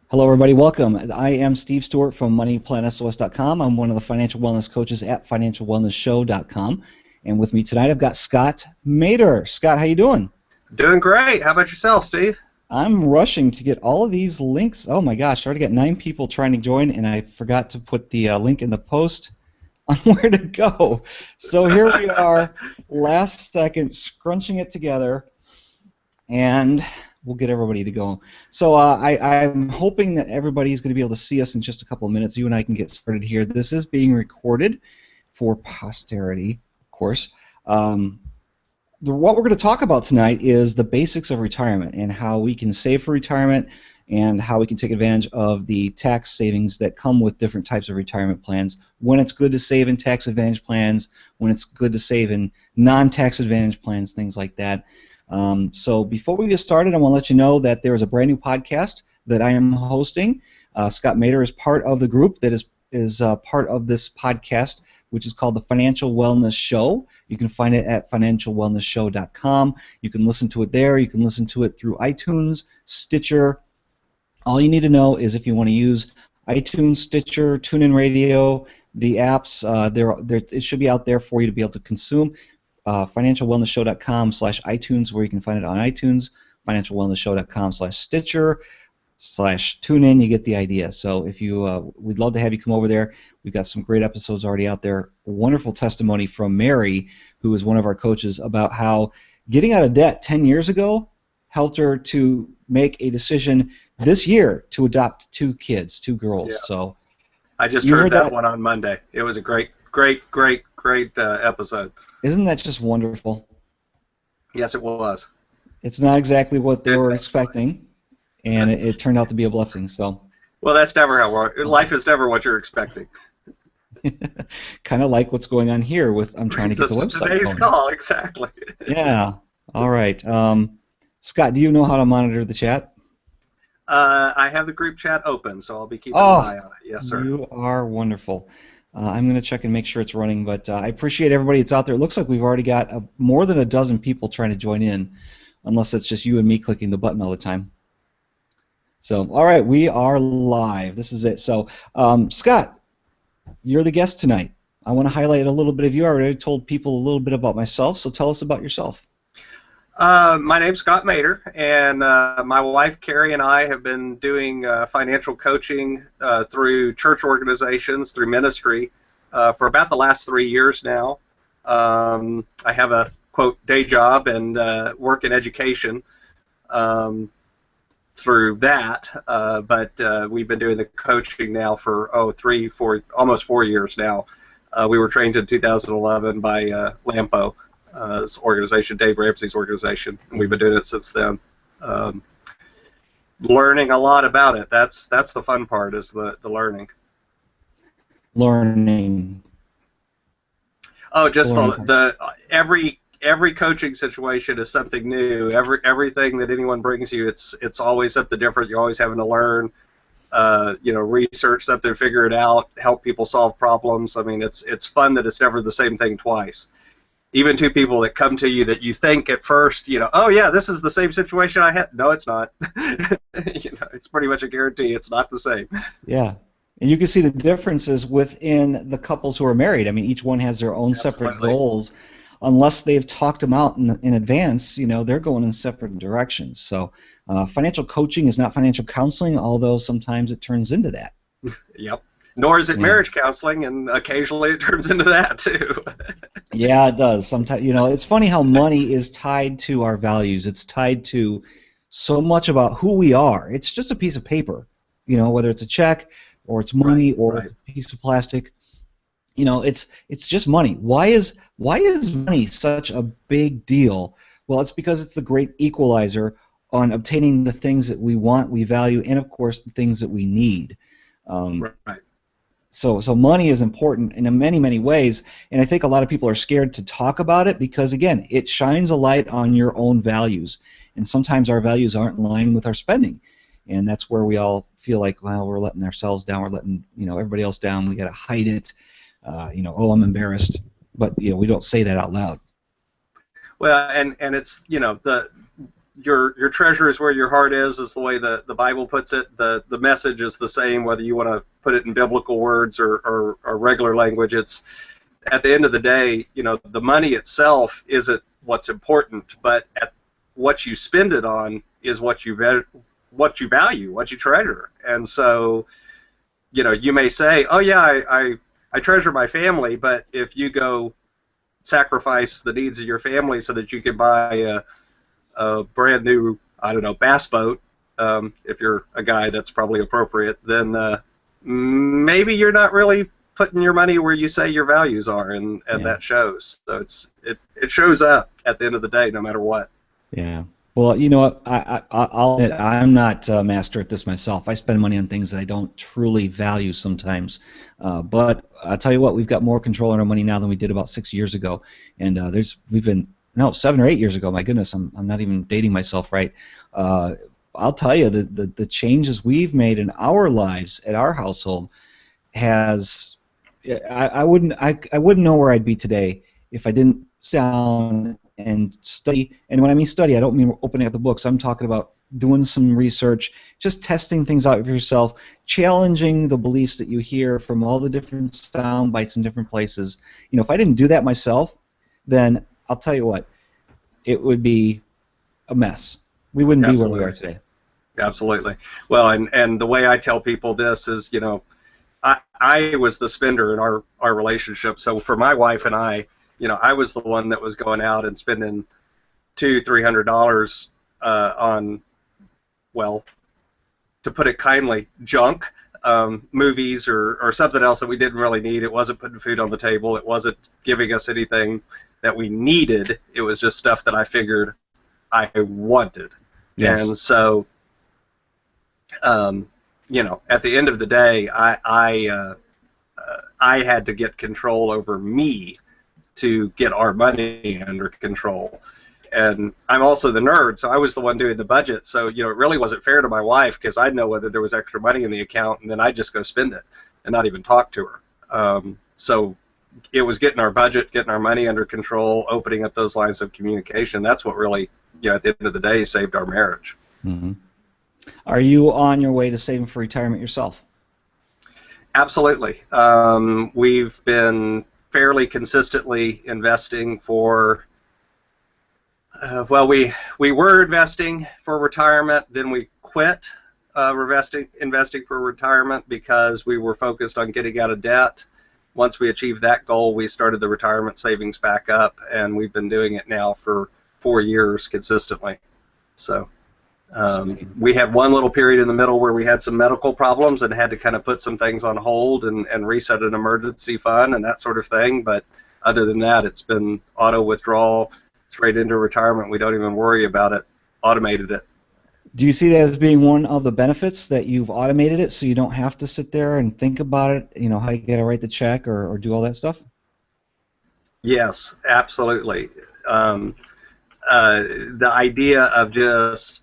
Hello, everybody. Welcome. I am Steve Stewart from MoneyPlanSOS.com. I'm one of the financial wellness coaches at FinancialWellnessShow.com. And with me tonight, I've got Scott Maderer. Scott, how you doing? Doing great. How about yourself, Steve? I'm rushing to get all of these links. Oh my gosh, I already got 9 people trying to join, and I forgot to put the link in the post on where to go. So here we are, last second, scrunching it together, and we'll get everybody to go. So I'm hoping that everybody's going to be able to see us in just a couple of minutes. You and I can get started here. This is being recorded for posterity, of course. What we're going to talk about tonight is the basics of retirement and how we can save for retirement and how we can take advantage of the tax savings that come with different types of retirement plans, when it's good to save in tax advantage plans, when it's good to save in non-tax advantage plans, things like that. So before we get started, I want to let you know that there is a brand new podcast that I am hosting. Scott Maderer is part of the group that is part of this podcast, which is called the Financial Wellness Show. You can find it at financialwellnessshow.com. You can listen to it there. You can listen to it through iTunes, Stitcher. All you need to know is if you want to use iTunes, Stitcher, TuneIn Radio, the apps, it should be out there for you to be able to consume. FinancialWellnessShow.com/iTunes, where you can find it on iTunes, FinancialWellnessShow.com/Stitcher/TuneIn. You get the idea. So if you, we'd love to have you come over there. We've got some great episodes already out there. A wonderful testimony from Mary, who is one of our coaches, about how getting out of debt 10 years ago helped her to make a decision this year to adopt 2 kids, 2 girls. Yeah. So I just you heard that that one on Monday. It was a great episode. Isn't that just wonderful? Yes, it was. It's not exactly what they were expecting, and it turned out to be a blessing. So, well, that's never how life is. Never what you're expecting. kind of like what's going on here with I'm trying to get the website Today's going. call, exactly. Yeah. All right. Scott, do you know how to monitor the chat? I have the group chat open, so I'll be keeping an eye on it. Yes, sir. You are wonderful. I'm going to check and make sure it's running, but I appreciate everybody that's out there. It looks like we've already got more than a dozen people trying to join in, unless it's just you and me clicking the button all the time. So, all right, we are live. This is it. So, Scott, you're the guest tonight. I want to highlight a little bit of you. I already told people a little bit about myself, so tell us about yourself. My name's Scott Maderer, and my wife Carrie and I have been doing financial coaching through church organizations, through ministry, for about the last 3 years now. I have a, quote, day job and work in education through that, but we've been doing the coaching now for, almost 4 years now. We were trained in 2011 by LAMPO. This organization, Dave Ramsey's organization, and we've been doing it since then. Learning a lot about it. That's the fun part, is the learning. Learning. Oh, just every coaching situation is something new. Everything that anyone brings you, it's always something different. You're always having to learn. Research something, figure it out, help people solve problems. I mean, it's fun that it's never the same thing twice. Even 2 people that come to you that you think at first, oh yeah, this is the same situation I had. No, it's not. It's pretty much a guarantee it's not the same. Yeah, and you can see the differences within the couples who are married. I mean, each one has their own Absolutely. separate goals. Unless they've talked them out in advance, they're going in separate directions. So financial coaching is not financial counseling, although sometimes it turns into that. Yep. Nor is it marriage counseling, and occasionally it turns into that too. Yeah, it does. Sometimes, it's funny how money is tied to our values. It's tied to so much about who we are. It's just a piece of paper, whether it's a check or it's money or it's a piece of plastic. It's just money. Why is money such a big deal? Well, it's because it's the great equalizer on obtaining the things that we want, we value, and of course the things that we need. Right. So money is important in many, many ways, and I think a lot of people are scared to talk about it because, again, it shines a light on your own values, and sometimes our values aren't in line with our spending, and that's where we all feel like, well, we're letting ourselves down, we're letting everybody else down, we got to hide it, oh, I'm embarrassed, but we don't say that out loud. Well, and it's your treasure is where your heart is the way the Bible puts it. The message is the same whether you want to put it in biblical words or regular language. It's at the end of the day, the money itself isn't what's important, but what you spend it on is what you value, what you treasure. And so, you may say, oh yeah, I treasure my family, but if you go sacrifice the needs of your family so that you can buy a brand new, I don't know, bass boat, if you're a guy, that's probably appropriate, then maybe you're not really putting your money where you say your values are, and that shows. So it shows up at the end of the day, no matter what. Yeah. Well, you know what? I'll admit I'm not a master at this myself. I spend money on things that I don't truly value sometimes. But I'll tell you what, we've got more control on our money now than we did about 6 years ago. And 7 or 8 years ago. My goodness, I'm not even dating myself right. I'll tell you the changes we've made in our lives at our household has I wouldn't know where I'd be today if I didn't sit down and study. And when I mean study, I don't mean opening up the books. I'm talking about doing some research, just testing things out for yourself, challenging the beliefs that you hear from all the different sound bites in different places. If I didn't do that myself, then I'll tell you what, it would be a mess. We wouldn't be where we are today. Absolutely. Well, and the way I tell people this is, I was the spender in our relationship. So for my wife and I was the one that was going out and spending $200-300 on, well, to put it kindly, junk, movies or something else that we didn't really need. It wasn't putting food on the table. It wasn't giving us anything that we needed. It was just stuff that I figured I wanted. Yes. And so, at the end of the day, I had to get control over me to get our money under control. And I'm also the nerd, so I was the one doing the budget. So, it really wasn't fair to my wife because I'd know whether there was extra money in the account, and then I'd just go spend it and not even talk to her. So it was getting our budget, getting our money under control, opening up those lines of communication. That's what really, at the end of the day, saved our marriage. Mm-hmm. Are you on your way to saving for retirement yourself? Absolutely. We've been fairly consistently investing for, we were investing for retirement, then we quit investing for retirement because we were focused on getting out of debt. Once we achieved that goal, we started the retirement savings back up, and we've been doing it now for 4 years consistently. So we had one little period in the middle where we had some medical problems and had to kind of put some things on hold and reset an emergency fund and that sort of thing. But other than that, it's been auto withdrawal straight into retirement. We don't even worry about it, automated it. Do you see that as being one of the benefits, that you've automated it so you don't have to sit there and think about it, how you got to write the check or do all that stuff? Yes, absolutely. The idea of just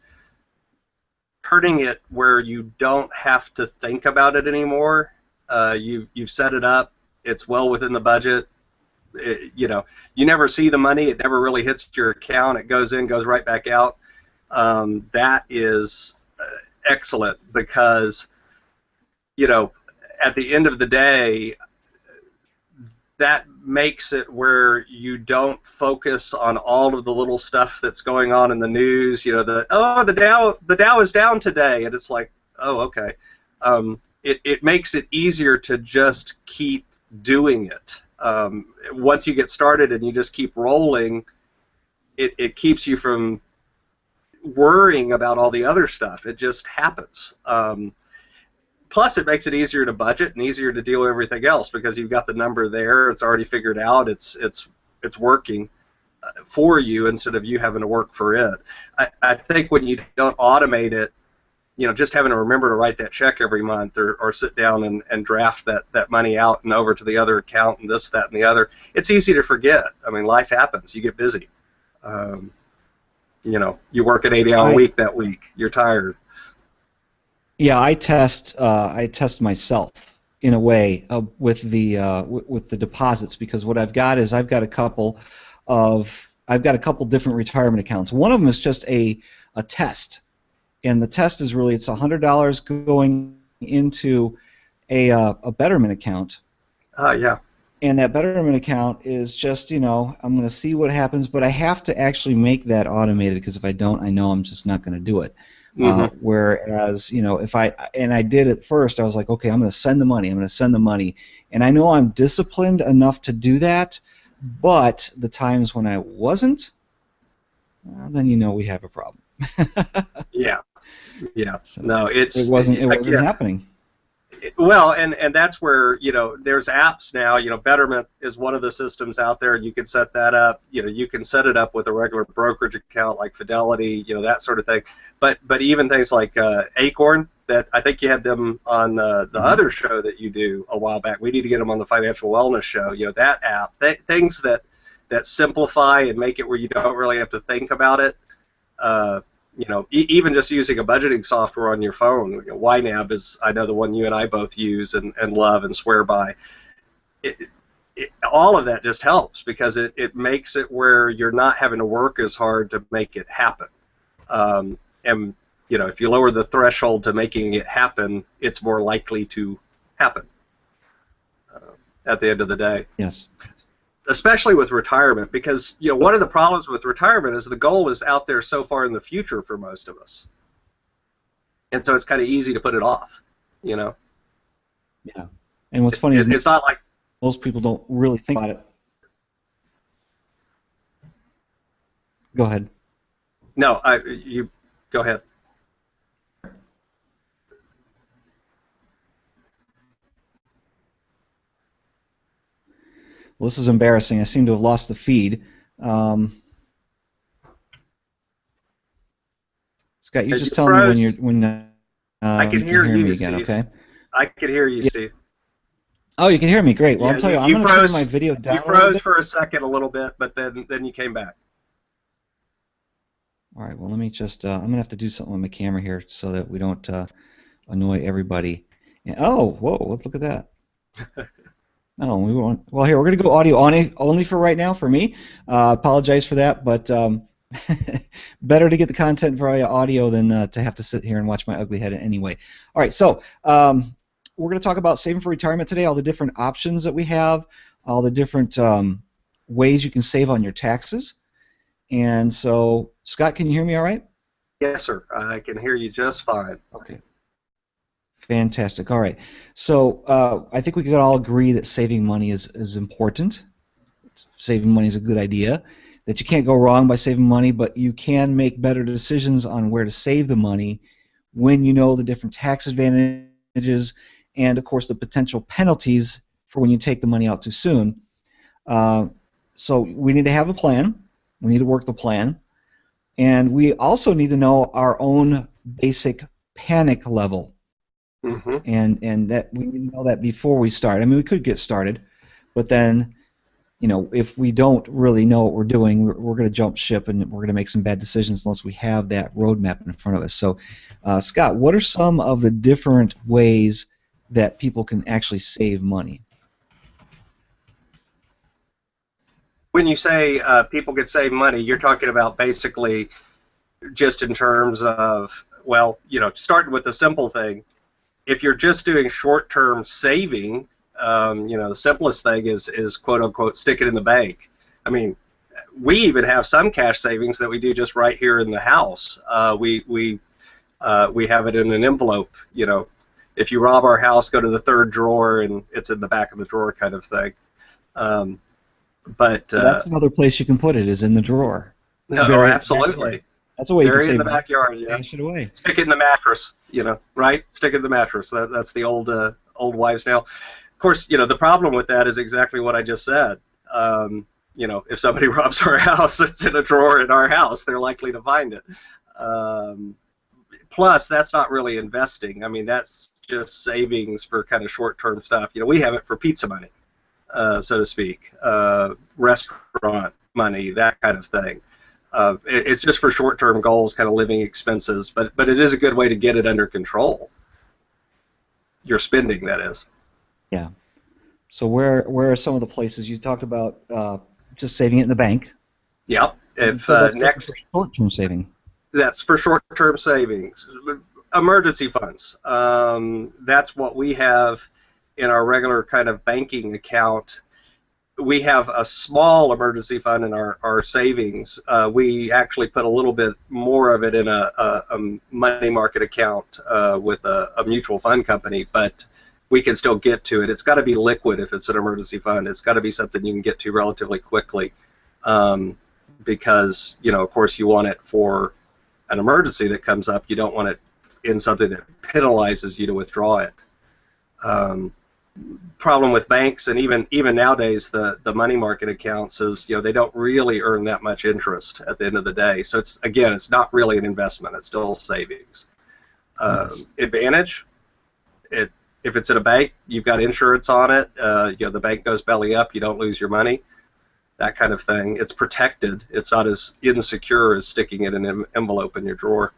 turning it where you don't have to think about it anymore. You've set it up. It's well within the budget. You never see the money. It never really hits your account. It goes in, goes right back out. That is excellent because, at the end of the day, that makes it where you don't focus on all of the little stuff that's going on in the news. The Dow is down today, and it's like, oh, okay. It makes it easier to just keep doing it. Once you get started and you just keep rolling, it keeps you from worrying about all the other stuff. It just happens. Plus, it makes it easier to budget and easier to deal with everything else because you've got the number there. It's already figured out. It's working for you instead of you having to work for it. I think when you don't automate it, just having to remember to write that check every month or sit down and draft that money out and over to the other account and this, that, and the other, it's easy to forget. I mean, life happens. You get busy. You work an 80-hour week that week. You're tired. Yeah, I test myself in a way with the deposits, because what I've got is I've got a couple different retirement accounts. One of them is just a a test, and the test is really it's $100 going into a Betterment account. Yeah. And that Betterment account is just, I'm going to see what happens, but I have to actually make that automated because if I don't, I know I'm just not going to do it. Mm-hmm. Whereas, if I did it first, I was like, okay, I'm going to send the money, and I know I'm disciplined enough to do that, but the times when I wasn't, then we have a problem. Yeah. Yeah. So No, it wasn't happening. Well, and that's where, there's apps now. Betterment is one of the systems out there. You can set that up. You can set it up with a regular brokerage account like Fidelity, that sort of thing. But even things like Acorn, that I think you had them on the other show that you do a while back. We need to get them on the Financial Wellness Show. That app, things that simplify and make it where you don't really have to think about it. Even just using a budgeting software on your phone. YNAB is, I know, the one you and I both use and love and swear by. All of that just helps because it makes it where you're not having to work as hard to make it happen. And if you lower the threshold to making it happen, it's more likely to happen at the end of the day. Yes. Especially with retirement, because one of the problems with retirement is the goal is out there so far in the future for most of us, and so it's kind of easy to put it off. Yeah. And what's funny is it's not like most people don't really think about it. Go ahead. No, you go ahead. Well, this is embarrassing. I seem to have lost the feed. Scott, you just tell me when I can you hear me again, Steve. okay? I can hear you, Steve. Oh, you can hear me. Great. Well, Yeah, I'll tell you, I'm going to turn my video down. You froze for a second a little bit, but then you came back. All right. Well, let me just. I'm going to have to do something with my camera here so that we don't annoy everybody. Oh, whoa! Look at that. No, we won't. Well, here we're going to go audio only for right now for me. Apologize for that, but better to get the content via audio than to have to sit here and watch my ugly head anyway. All right, so we're going to talk about saving for retirement today, all the different options that we have, all the different ways you can save on your taxes. And so, Scott, can you hear me all right? Yes, sir. I can hear you just fine. Okay. Fantastic. All right. So I think we could all agree that saving money is important. Saving money is a good idea, that you can't go wrong by saving money, but you can make better decisions on where to save the money when you know the different tax advantages and, of course, the potential penalties for when you take the money out too soon. So we need to have a plan. We need to work the plan. And we also need to know our own basic panic level. Mm-hmm. And that we need to know that before we start. I mean, we could get started, but then, if we don't really know what we're doing, we're going to jump ship and we're going to make some bad decisions unless we have that roadmap in front of us. So, Scott, what are some of the different ways that people can actually save money? When you say people could save money, you're talking about basically just in terms of, starting with the simple thing. If you're just doing short-term saving, the simplest thing is quote-unquote stick it in the bank. I mean, we even have some cash savings that we do just right here in the house. We have it in an envelope. If you rob our house, go to the third drawer and it's in the back of the drawer, kind of thing. But that's another place you can put it, is in the drawer. No, absolutely. That's a way you can save save in the backyard. Yeah. Stash it away. Stick it in the mattress. Right? Stick it in the mattress. That's the old wives' tale. Of course, the problem with that is exactly what I just said. If somebody robs our house, it's in a drawer in our house, they're likely to find it. Plus, that's not really investing. I mean, that's just savings for kind of short-term stuff. We have it for pizza money, so to speak, restaurant money, that kind of thing. It's just for short-term goals, kind of living expenses, but it is a good way to get it under control. Your spending, that is. Yeah. So where are some of the places you talked about? Just saving it in the bank. Yep. So that's next short-term saving. That's for short-term savings. Emergency funds. That's what we have in our regular kind of banking account. We have a small emergency fund in our savings. We actually put a little bit more of it in a money market account with a mutual fund company, but we can still get to it. It's got to be liquid if it's an emergency fund. It's got to be something you can get to relatively quickly, because, you know, of course, you want it for an emergency that comes up. You don't want it in something that penalizes you to withdraw it. Problem with banks, and even nowadays the money market accounts, is, you know, they don't really earn that much interest at the end of the day. So it's not really an investment. It's still savings. Nice. Advantage, if it's in a bank, you've got insurance on it. You know, the bank goes belly up, you don't lose your money. That kind of thing. It's protected. It's not as insecure as sticking it in an envelope in your drawer.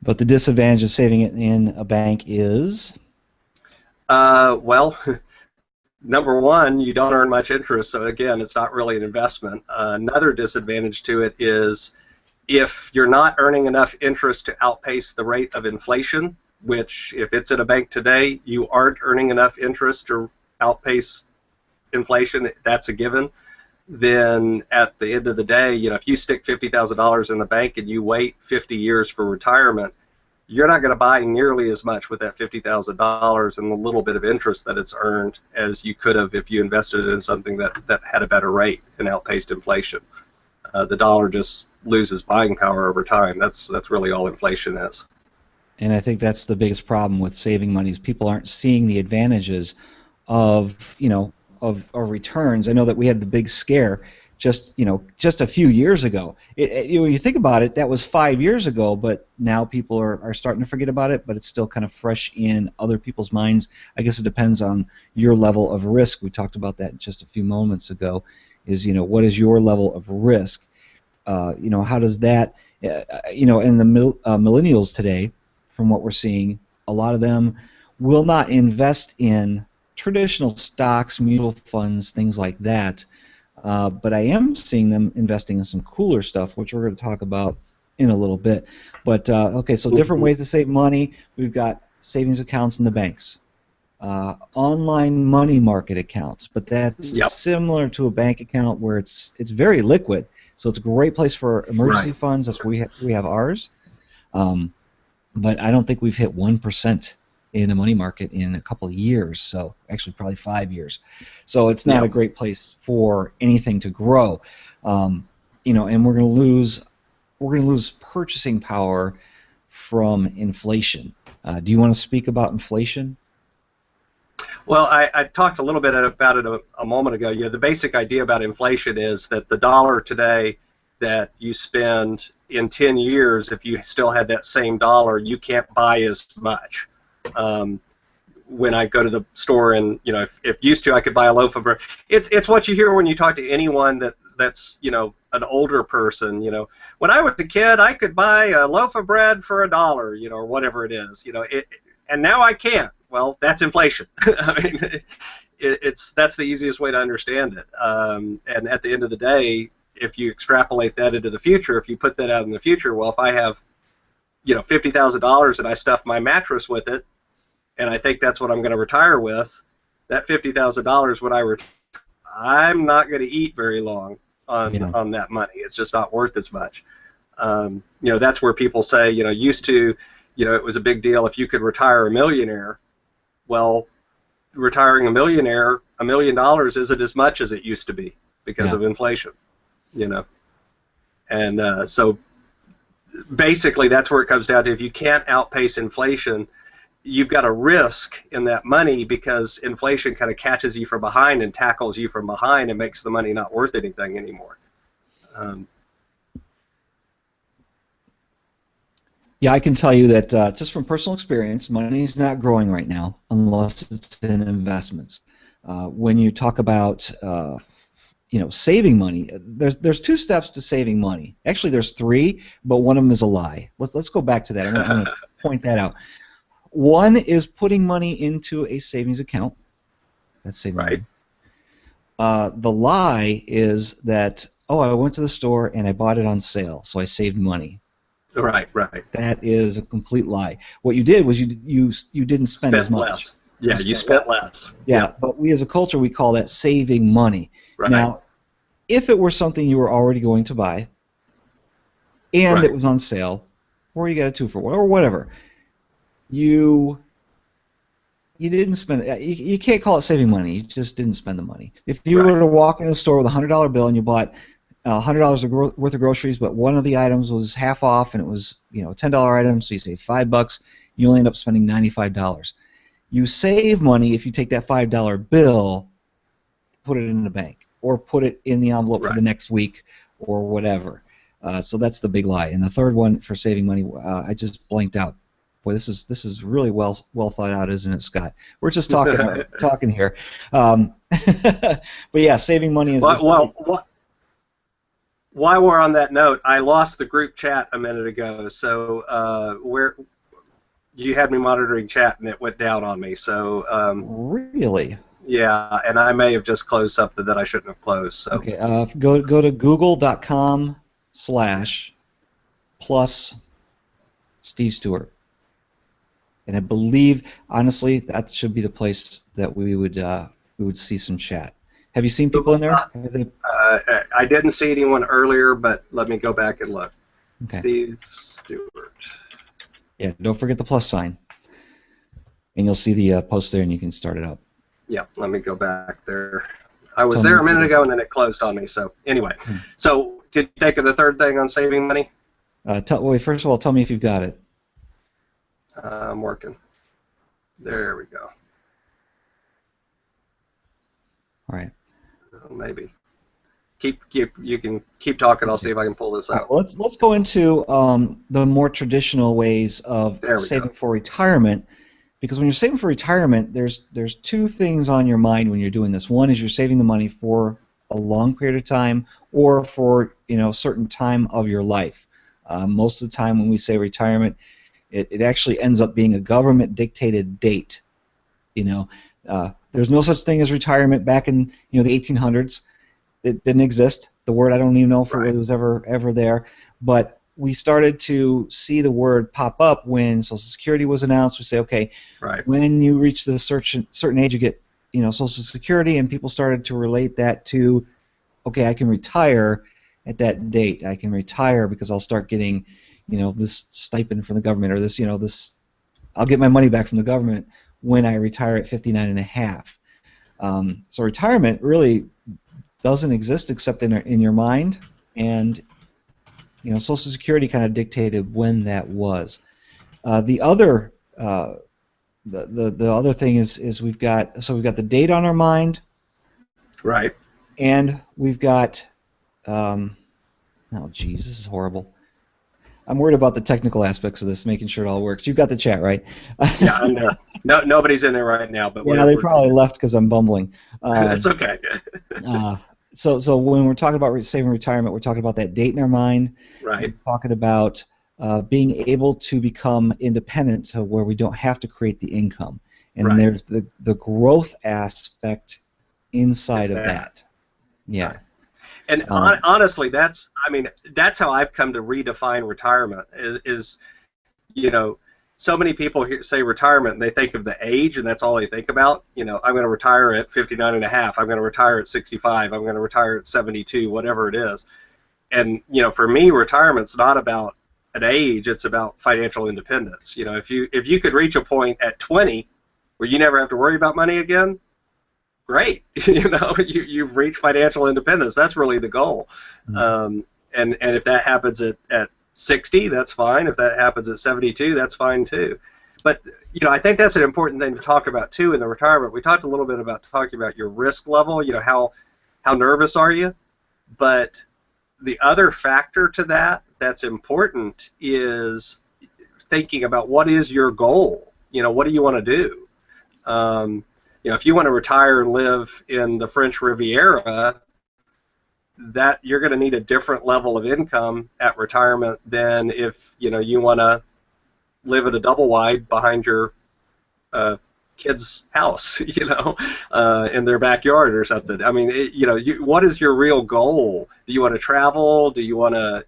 But the disadvantage of saving it in a bank is? Well, number one, you don't earn much interest, so again, it's not really an investment. Another disadvantage to it is if you're not earning enough interest to outpace the rate of inflation, which if it's in a bank today, you aren't earning enough interest to outpace inflation, that's a given, then at the end of the day, you know, if you stick $50,000 in the bank and you wait 50 years for retirement, you're not going to buy nearly as much with that $50,000 and the little bit of interest that it's earned as you could have if you invested it in something that had a better rate and outpaced inflation. The dollar just loses buying power over time. That's really all inflation is. And I think that's the biggest problem with saving money, is people aren't seeing the advantages of, you know, of returns. I know that we had the big scare just a few years ago. When you think about it, that was 5 years ago, but now people are starting to forget about it, but it's still kind of fresh in other people's minds. I guess it depends on your level of risk. We talked about that just a few moments ago, is, you know, what is your level of risk? You know, how does that, you know, and the millennials today, from what we're seeing, a lot of them will not invest in traditional stocks, mutual funds, things like that. But I am seeing them investing in some cooler stuff, which we're going to talk about in a little bit. But okay, so different ways to save money. We've got savings accounts in the banks, online money market accounts, but that's similar to a bank account where it's very liquid. So it's a great place for emergency funds. That's where we have ours. But I don't think we've hit 1% in a money market in a couple of years, so actually probably 5 years. So it's not a great place for anything to grow, you know. And we're going to lose purchasing power from inflation. Do you want to speak about inflation? Well, I talked a little bit about it a moment ago. The basic idea about inflation is that the dollar today that you spend in 10 years, if you still had that same dollar, you can't buy as much. When I go to the store, and, you know, if used to I could buy a loaf of bread. It's what you hear when you talk to anyone that's you know, an older person. You know, when I was a kid, I could buy a loaf of bread for $1, you know, or whatever it is. You know, and now I can't. Well, that's inflation. I mean, that's the easiest way to understand it. And at the end of the day, if you extrapolate that into the future, if you put that out in the future, well, if I have, you know, $50,000 and I stuff my mattress with it, and I think that's what I'm going to retire with, that $50,000 when I'm not going to eat very long on that money. It's just not worth as much. You know, that's where people say, you know, used to, you know, it was a big deal if you could retire a millionaire. Well, retiring a millionaire, $1 million isn't as much as it used to be because of inflation, you know. And so basically that's where it comes down to. If you can't outpace inflation, you've got a risk in that money, because inflation kind of catches you from behind and tackles you from behind and makes the money not worth anything anymore. Yeah, I can tell you that just from personal experience, money is not growing right now unless it's in investments. When you talk about you know, saving money, there's 2 steps to saving money. Actually, there's 3, but one of them is a lie. Let's go back to that. I'm going to point that out. One is putting money into a savings account. That's saving money. The lie is that, oh, I went to the store and I bought it on sale, so I saved money. Right, right. That is a complete lie. What you did was you didn't spend as Spent much. less. Yeah, you spent less. Yeah, but we as a culture, we call that saving money. Right, Now, if it were something you were already going to buy and it right, was on sale, or you got a 2-for-1 or whatever, you didn't spend. You can't call it saving money. You just didn't spend the money. If you right, were to walk in a store with $100 bill and you bought $100 worth of groceries, but one of the items was half off and it was a $10 item, so you save $5, you only end up spending $95. You save money if you take that $5 bill, put it in the bank, or put it in the envelope for right. the next week, or whatever. So that's the big lie. And the third one for saving money, I just blanked out. Boy, this is really well thought out, isn't it, Scott? We're just talking here. But yeah, saving money is. While we're on that note, I lost the group chat a minute ago. So where you had me monitoring chat and it went down on me. So really. Yeah, and I may have just closed something that I shouldn't have closed. So. Okay, go to google.com/plus Steve Stewart, and I believe honestly that should be the place that we would see some chat. Have you seen people in there? I didn't see anyone earlier, but let me go back and look. Okay. Steve Stewart. Yeah, don't forget the plus sign, and you'll see the post there, and you can start it up. Yeah, let me go back there. I was there a minute ago, and then it closed on me. So anyway, so did you think of the third thing on saving money? Wait, first of all, tell me if you've got it. I'm working. There we go. All right. Maybe. You can keep talking. I'll see if I can pull this out. Well, let's go into the more traditional ways of saving for retirement. Because when you're saving for retirement, there's two things on your mind when you're doing this. One is you're saving the money for a long period of time, or for a certain time of your life. Most of the time, when we say retirement, it actually ends up being a government-dictated date. There's no such thing as retirement back in the 1800s. It didn't exist. The word, I don't even know if it was ever there, but we started to see the word pop up when Social Security was announced. We say, okay, when you reach this certain age, you get Social Security, and people started to relate that to, okay, I can retire at that date. I can retire because I'll start getting, this stipend from the government, or this, I'll get my money back from the government when I retire at 59 and a half. So retirement really doesn't exist except in your mind, and Social Security kind of dictated when that was. The other thing is we've got the date on our mind, right, and we've got oh geez, this is horrible. I'm worried about the technical aspects of this, making sure it all works. You've got the chat, right? Yeah, I'm there. No, nobody's in there right now, but yeah, they probably left because I'm bumbling. It's okay. So when we're talking about saving retirement, we're talking about that date in our mind. Right. We're talking about being able to become independent, to where we don't have to create the income. And there's the growth aspect inside of that. Yeah. Right. And honestly, that's how I've come to redefine retirement. Is so many people say retirement and they think of the age, and that's all they think about. I'm going to retire at 59 and a half. I'm going to retire at 65. I'm going to retire at 72, whatever it is. And for me, retirement's not about an age. It's about financial independence. If you could reach a point at 20 where you never have to worry about money again, great. You've reached financial independence. That's really the goal. And if that happens at 60, that's fine. If that happens at 72, that's fine too. But I think that's an important thing to talk about too in the retirement. We talked a little bit about talking about your risk level. How nervous are you? But the other factor to that's important is thinking about what is your goal. What do you want to do? If you want to retire and live in the French Riviera, that you're going to need a different level of income at retirement than if you want to live at a double wide behind your kid's house, in their backyard or something. I mean, what is your real goal? Do you want to travel? Do you want to,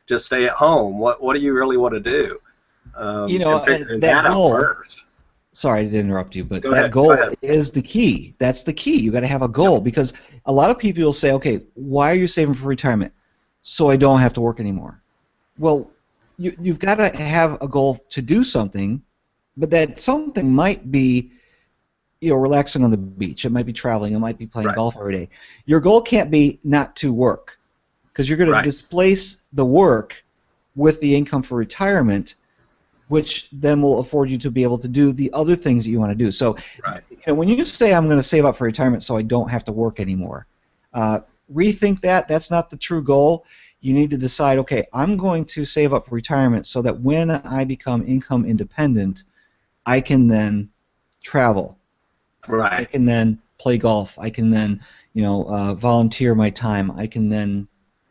just stay at home? What do you really want to do? And figuring that out first. Sorry to interrupt you, but Go that ahead. goal is the key. That's the key. You got to have a goal, because a lot of people will say, okay, why are you saving for retirement? So I don't have to work anymore. Well, you've got to have a goal to do something, but that something might be, relaxing on the beach. It might be traveling. It might be playing golf every day. Your goal can't be not to work, because you're going to displace the work with the income for retirement, which then will afford you to be able to do the other things that you want to do. So, when you say I'm going to save up for retirement so I don't have to work anymore, rethink that. That's not the true goal. You need to decide, okay, I'm going to save up for retirement so that when I become income independent, I can then travel. I can then play golf. I can then, volunteer my time. I can then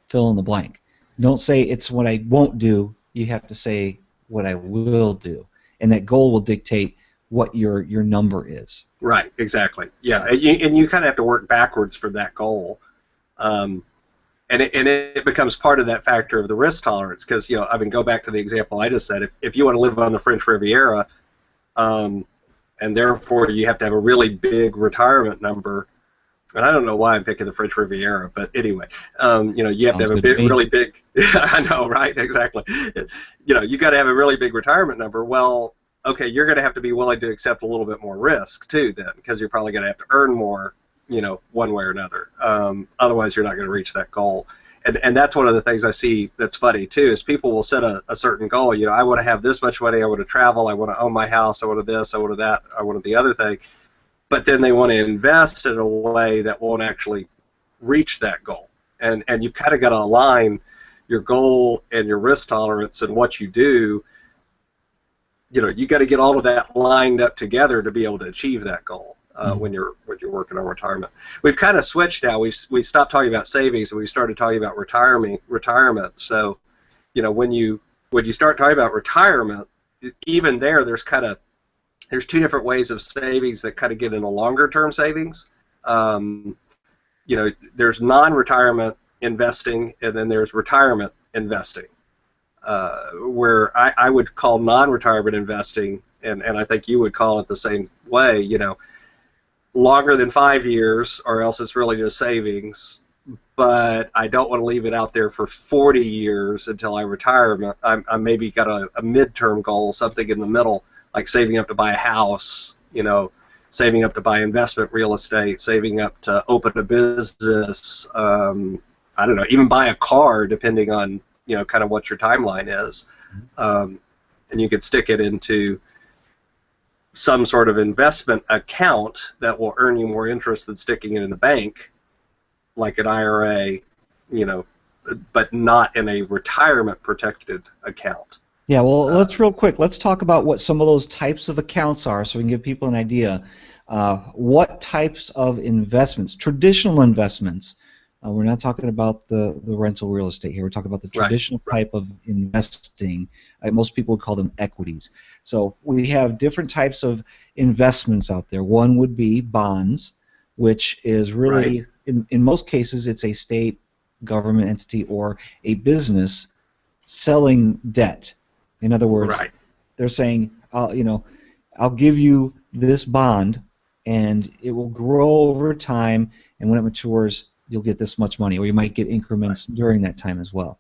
fill in the blank. Don't say it's what I won't do. You have to say what I will do, and that goal will dictate what your number is. Right, exactly. Yeah, and you kind of have to work backwards for that goal, and it becomes part of that factor of the risk tolerance. Because go back to the example I just said. If you want to live on the French Riviera, and therefore you have to have a really big retirement number. And I don't know why I'm picking the French Riviera, but anyway, you have to have a really big. I know, right? Exactly. You got to have a really big retirement number. Well, okay, you're going to have to be willing to accept a little bit more risk too, then, because you're probably going to have to earn more, one way or another. Otherwise, you're not going to reach that goal. And that's one of the things I see that's funny too, is people will set a certain goal. I want to have this much money. I want to travel. I want to own my house. I want to this. I want to that. I want to the other thing. But then they want to invest in a way that won't actually reach that goal. And you kind of got to align your goal and your risk tolerance and what you do. You got to get all of that lined up together to be able to achieve that goal when you're working on retirement. We've kind of switched now. We stopped talking about savings and we started talking about retirement. So, when you start talking about retirement, even there's two different ways of savings that kind of get into longer-term savings. There's non-retirement investing, and then there's retirement investing, where I would call non-retirement investing, and I think you would call it the same way, longer than 5 years, or else it's really just savings, but I don't want to leave it out there for 40 years until I retire. I maybe got a midterm goal, something in the middle, like saving up to buy a house, saving up to buy investment real estate, saving up to open a business, I don't know, even buy a car, depending on, kind of what your timeline is. And you could stick it into some sort of investment account that will earn you more interest than sticking it in the bank, like an IRA, but not in a retirement protected account. Yeah, well, let's talk about what some of those types of accounts are, so we can give people an idea. What types of investments, traditional investments, we're not talking about the rental real estate here, we're talking about the traditional type of investing. Most people would call them equities. So we have different types of investments out there. One would be bonds, which is really, in most cases, it's a state, government entity, or a business selling debt. In other words, they're saying, I'll give you this bond, and it will grow over time, and when it matures, you'll get this much money, or you might get increments during that time as well.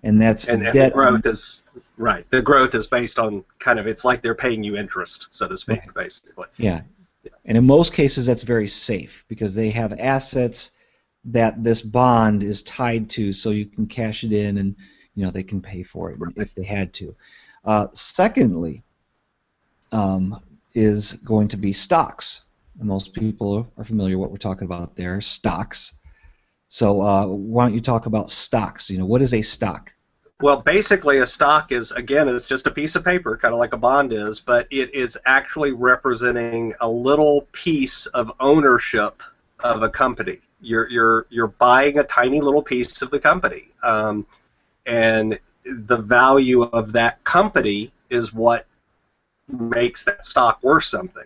And that's debt. The growth is The growth is based on it's like they're paying you interest, so to speak, basically. Yeah, and in most cases, that's very safe because they have assets that this bond is tied to, so you can cash it in and they can pay for it if they had to. Secondly, is going to be stocks. Most people are familiar with what we're talking about there, stocks. So why don't you talk about stocks? What is a stock? Well, basically a stock is, again, it's just a piece of paper, kind of like a bond is, but it is actually representing a little piece of ownership of a company. You're buying a tiny little piece of the company. And the value of that company is what makes that stock worth something.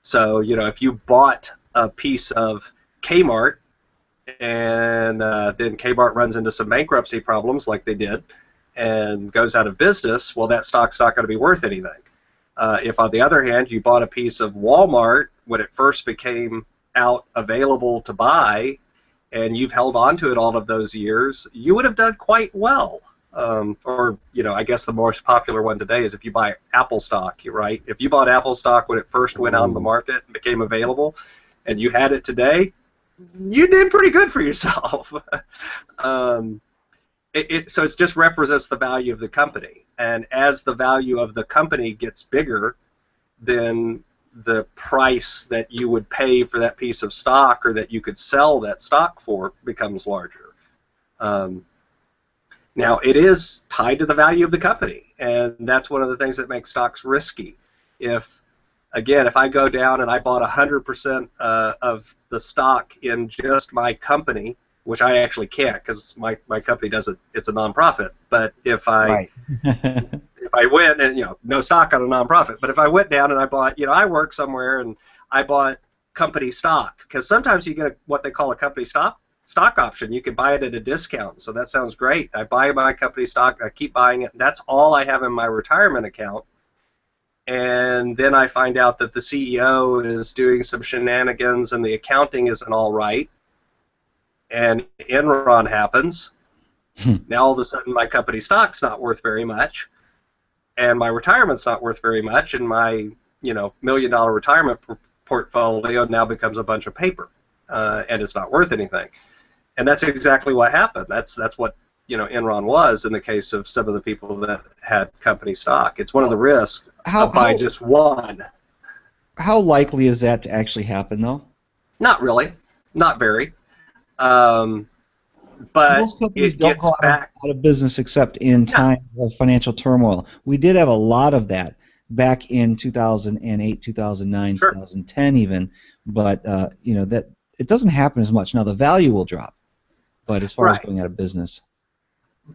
So, if you bought a piece of Kmart and then Kmart runs into some bankruptcy problems like they did, and goes out of business, well, that stock's not going to be worth anything. If, on the other hand, you bought a piece of Walmart when it first became out available to buy, and you've held on to it all of those years, you would have done quite well. Or, I guess the most popular one today is if you buy Apple stock, right? If you bought Apple stock when it first went out on the market and became available, and you had it today, you did pretty good for yourself. So it just represents the value of the company. And as the value of the company gets bigger, then the price that you would pay for that piece of stock or that you could sell that stock for becomes larger. Now, it is tied to the value of the company, and that's one of the things that makes stocks risky. If I go down and I bought 100% of the stock in just my company, which I actually can't because my company doesn't, it's a nonprofit. But if I if I went and no stock on a nonprofit, but if I went down and I bought, I work somewhere and I bought company stock, because sometimes you get what they call a company stock option. You can buy it at a discount, so that sounds great. I buy my company stock, I keep buying it, and that's all I have in my retirement account. And then I find out that the CEO is doing some shenanigans and the accounting isn't all right, and Enron happens. Now all of a sudden my company stock's not worth very much, and my retirement's not worth very much, and my $1 million retirement portfolio now becomes a bunch of paper, and it's not worth anything. And that's exactly what happened. That's what Enron was in the case of some of the people that had company stock. It's one of the risks of buying just one. How likely is that to actually happen, though? Not really. Not very. But most companies don't go out of business except in time of financial turmoil. We did have a lot of that back in 2008, 2009, 2010 even, but that it doesn't happen as much. Now the value will drop, but as far as going out of business.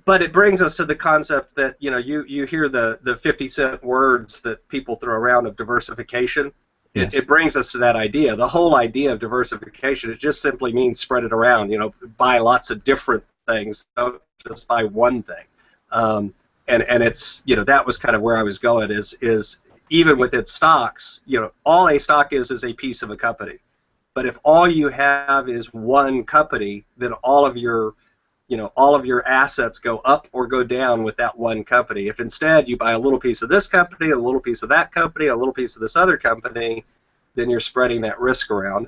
But it brings us to the concept that you hear the 50-cent words that people throw around of diversification. Yes. It brings us to that idea. The whole idea of diversification, it just simply means spread it around. Buy lots of different things, don't just buy one thing. And it's that was kind of where I was going. Is even with its stocks, all a stock is a piece of a company. But if all you have is one company, then all of your assets go up or go down with that one company. If instead you buy a little piece of this company, a little piece of that company, a little piece of this other company, then you're spreading that risk around.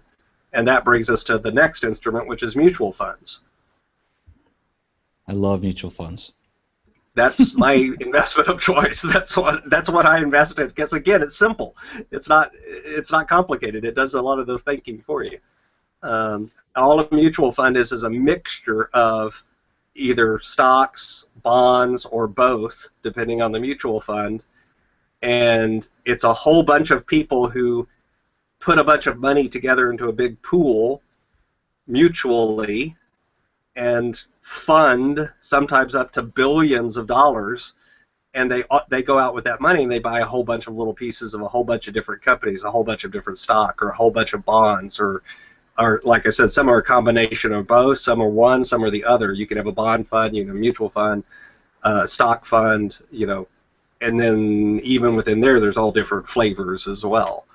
And that brings us to the next instrument, which is mutual funds. I love mutual funds. That's my investment of choice. That's what I invest in. Because again, it's simple. It's not complicated. It does a lot of the thinking for you. All a mutual fund is a mixture of either stocks, bonds, or both, depending on the mutual fund. And it's a whole bunch of people who put a bunch of money together into a big pool mutually and fund sometimes up to billions of dollars, and they go out with that money and they buy a whole bunch of little pieces of a whole bunch of different companies, a whole bunch of different stock, or a whole bunch of bonds, or like I said, some are a combination of both. Some are one, some are the other. You can have a bond fund, a mutual fund, stock fund, and then even within there's all different flavors as well.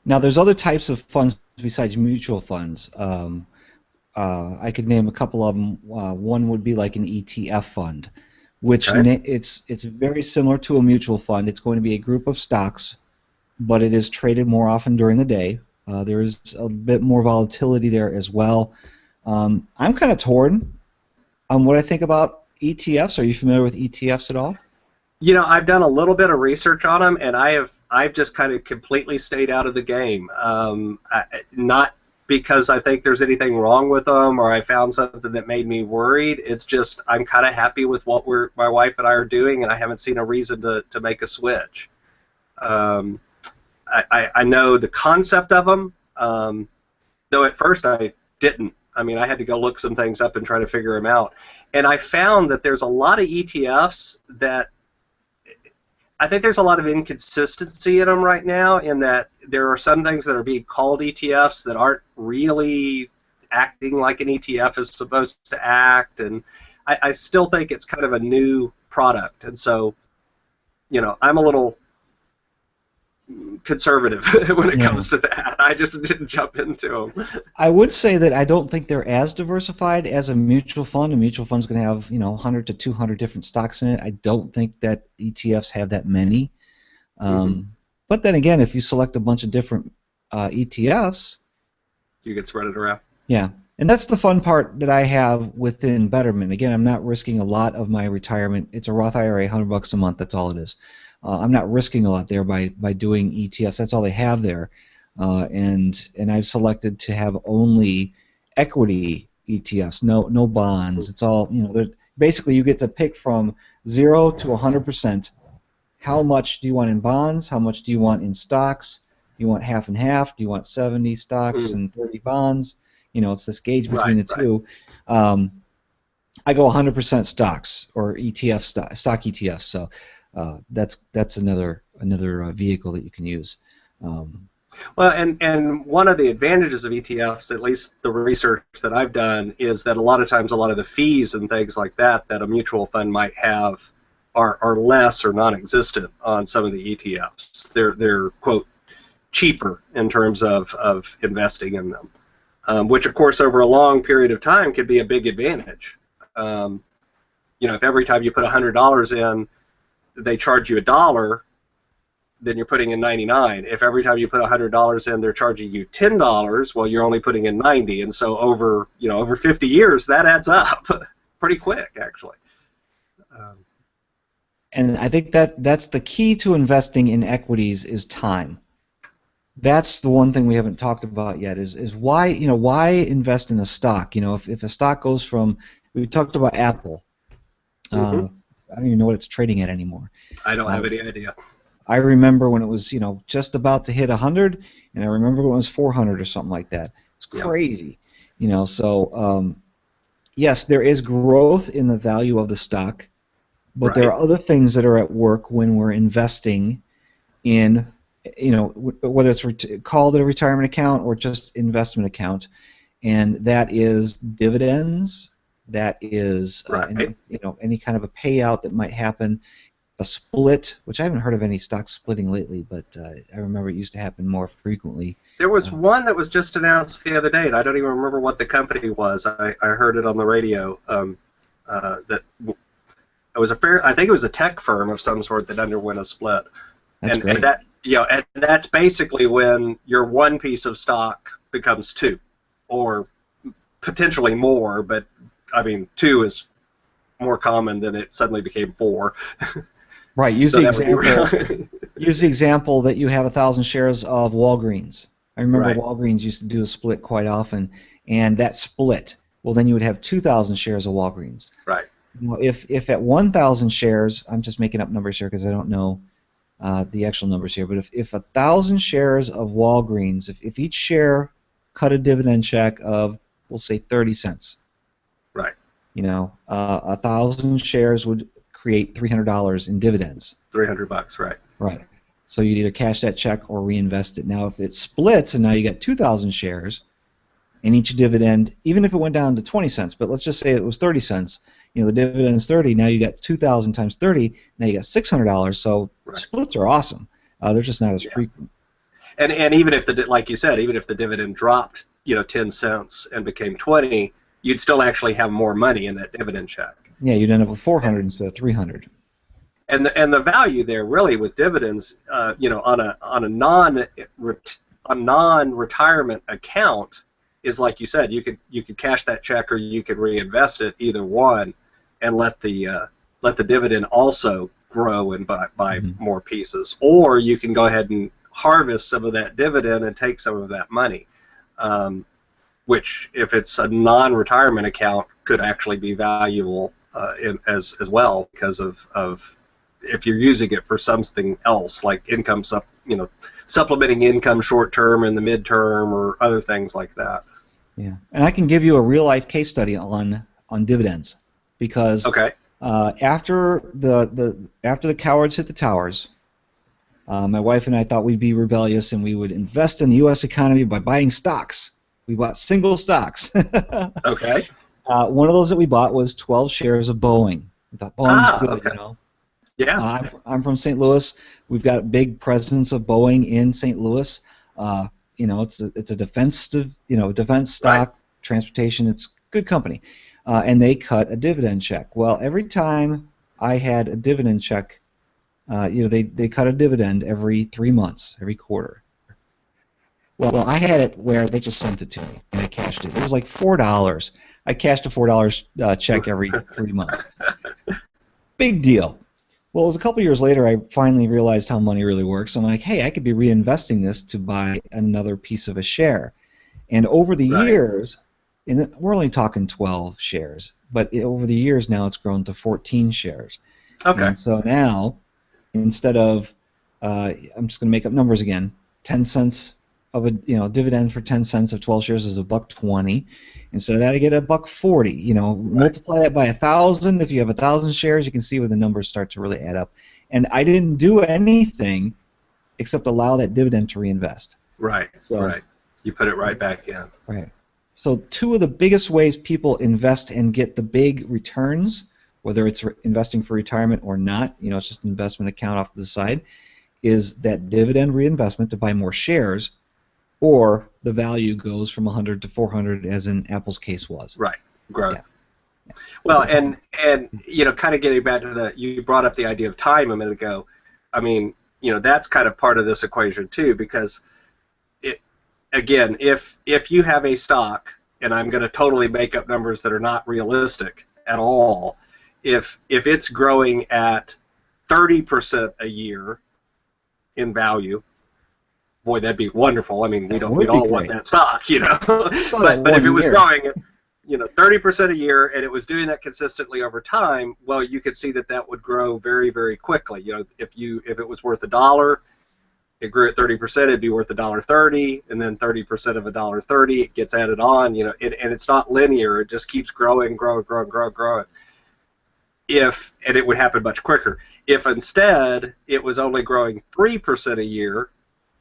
Now, there's other types of funds besides mutual funds. I could name a couple of them. One would be like an ETF fund, which it's very similar to a mutual fund. It's going to be a group of stocks, but it is traded more often during the day. There is a bit more volatility there as well. I'm kind of torn on what I think about ETFs. Are you familiar with ETFs at all? I've done a little bit of research on them, and I've just kind of completely stayed out of the game. Not because I think there's anything wrong with them or I found something that made me worried. It's just I'm kind of happy with what my wife and I are doing, and I haven't seen a reason to make a switch. I know the concept of them, though at first I didn't. I mean, I had to go look some things up and try to figure them out. And I found that there's a lot of ETFs that I think there's a lot of inconsistency in them right now, in that there are some things that are being called ETFs that aren't really acting like an ETF is supposed to act. And I still think it's kind of a new product, and so I'm a little conservative when it Yeah. comes to that. I just didn't jump into them. I would say that I don't think they're as diversified as a mutual fund. A mutual fund's going to have 100 to 200 different stocks in it. I don't think that ETFs have that many. Mm-hmm. But then again, if you select a bunch of different ETFs, You can spread it around. yeah. And that's the fun part that I have within Betterment. Again, I'm not risking a lot of my retirement. It's a Roth IRA, $100 a month. That's all it is. I'm not risking a lot there by doing ETFs. That's all they have there. And I've selected to have only equity ETFs, no bonds. It's all basically you get to pick from 0 to 100%. How much do you want in bonds? How much do you want in stocks? Do you want half and half? Do you want 70 stocks and 30 bonds? It's this gauge between the two. I go 100% stocks or ETF stock ETFs. So that's another vehicle that you can use. Well, and one of the advantages of ETFs, at least the research that I've done, is that a lot of times a lot of the fees and things like that a mutual fund might have are less or non-existent on some of the ETFs. They're quote cheaper in terms of investing in them, which of course over a long period of time could be a big advantage. If every time you put $100 in, they charge you $1, then you're putting in 99. If every time you put $100 in, they're charging you $10, well, you're only putting in 90, and so over 50 years, that adds up pretty quick, actually. And I think that's the key to investing in equities is time. That's the one thing we haven't talked about yet is why invest in a stock. If a stock goes from, we talked about Apple. I don't even know what it's trading at anymore. I don't have any idea. I remember when it was just about to hit 100, and I remember when it was 400 or something like that. It's crazy. So yes, there is growth in the value of the stock, but there are other things that are at work when we're investing in, whether it's called a retirement account or just investment account, and that is dividends. That is any kind of a payout that might happen, a split, which I haven't heard of any stock splitting lately, but I remember it used to happen more frequently. There was one that was just announced the other day, and I don't even remember what the company was. I heard it on the radio. That it was I think it was a tech firm of some sort that underwent a split. That's great. And that and that's basically when your one piece of stock becomes two, or potentially more, but I mean 2 is more common than it suddenly became 4. Right. Use the example that you have 1,000 shares of Walgreens. I remember Walgreens used to do a split quite often, and that split, well, then you would have 2,000 shares of Walgreens. Right. If at 1,000 shares, I'm just making up numbers here because I don't know the actual numbers here, but if 1,000 shares of Walgreens, if each share cut a dividend check of, we'll say 30 cents. Right. 1,000 shares would create $300 in dividends. $300, right. Right. So you'd either cash that check or reinvest it. Now, if it splits and now you got 2,000 shares, and each dividend, even if it went down to 20 cents, but let's just say it was 30 cents, the dividend is 30. Now you got 2,000 times 30. Now you got $600. So splits are awesome. They're just not as frequent. And even if like you said, even if the dividend dropped 10 cents and became 20, you'd still actually have more money in that dividend check. Yeah, you'd end up with 400 instead of 300. And the value there really with dividends, on a non-retirement account is like you said, you could cash that check or you could reinvest it, either one, and let the dividend also grow and buy more pieces, or you can go ahead and harvest some of that dividend and take some of that money, which if it's a non-retirement account could actually be valuable as well, because of if you're using it for something else like income supplementing income short term and the midterm or other things like that. Yeah, and I can give you a real life case study on dividends, because after the cowards hit the towers, my wife and I thought we'd be rebellious and we would invest in the U.S. economy by buying stocks. We bought single stocks. Okay. One of those that we bought was 12 shares of Boeing. We thought Boeing's good, Okay. you know. Yeah. I'm from St. Louis. We've got a big presence of Boeing in St. Louis. You know, it's a defense Right. stock, transportation. It's good company, and they cut a dividend check. Well, every time I had a dividend check, you know, they cut a dividend every 3 months, every quarter. Well, I had it where they just sent it to me, and I cashed it. It was like $4. I cashed a $4 check every 3 months. Big deal. Well, it was a couple years later I finally realized how money really works. I'm like, hey, I could be reinvesting this to buy another piece of a share. And over the Right. years, and we're only talking 12 shares, but over the years now it's grown to 14 shares. Okay. And so now, instead of, I'm just going to make up numbers again, 10 cents of a dividend for 10 cents of 12 shares is $1.20. Instead of that, I get $1.40. You know, Right. multiply that by 1,000. If you have 1,000 shares, you can see where the numbers start to really add up. And I didn't do anything except allow that dividend to reinvest. Right. So, right. You put it right back in. right. So two of the biggest ways people invest and get the big returns, whether it's investing for retirement or not, you know, it's just an investment account off to the side, is that dividend reinvestment to buy more shares, or the value goes from 100 to 400, as in Apple's case was. Right. Growth. Yeah. Well, and you know, kind of getting back to you brought up the idea of time a minute ago. I mean, you know, that's kind of part of this equation too, because again, if you have a stock, and I'm going to totally make up numbers that are not realistic at all, if it's growing at 30% a year in value, boy, that'd be wonderful. I mean, we'd all want that stock, you know. but if it was growing at 30% a year, and it was doing that consistently over time, well, you could see that would grow very, very quickly. You know, if it was worth $1, it grew at 30%, it'd be worth $1.30, and then 30% of $1.30, it gets added on. You know, and it's not linear; it just keeps growing. And it would happen much quicker. If instead it was only growing 3% a year,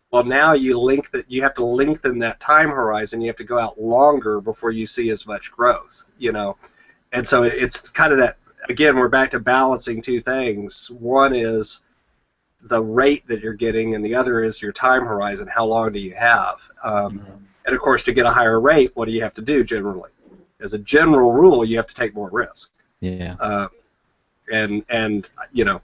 well, now you have to lengthen that time horizon. You have to go out longer before you see as much growth. You know, and so it's kind of that. Again, we're back to balancing two things. One is the rate that you're getting, and the other is your time horizon. How long do you have? And of course, to get a higher rate, what do you have to do generally? As a general rule, you have to take more risk. Yeah. And you know,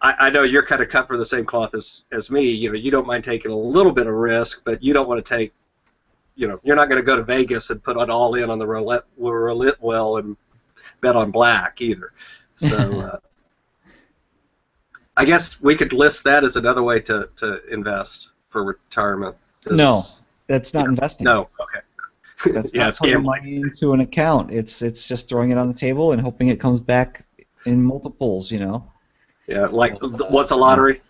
I know you're kind of cut for the same cloth as me. You know, you don't mind taking a little bit of risk, but you don't want to take, you know, you're not going to go to Vegas and put it all in on the roulette well and bet on black either. So I guess we could list that as another way to invest for retirement. No, that's not investing. No, okay. That's yeah, not it's putting gambling. money into an account. It's just throwing it on the table and hoping it comes back in multiples, you know. Yeah, like what's a lottery?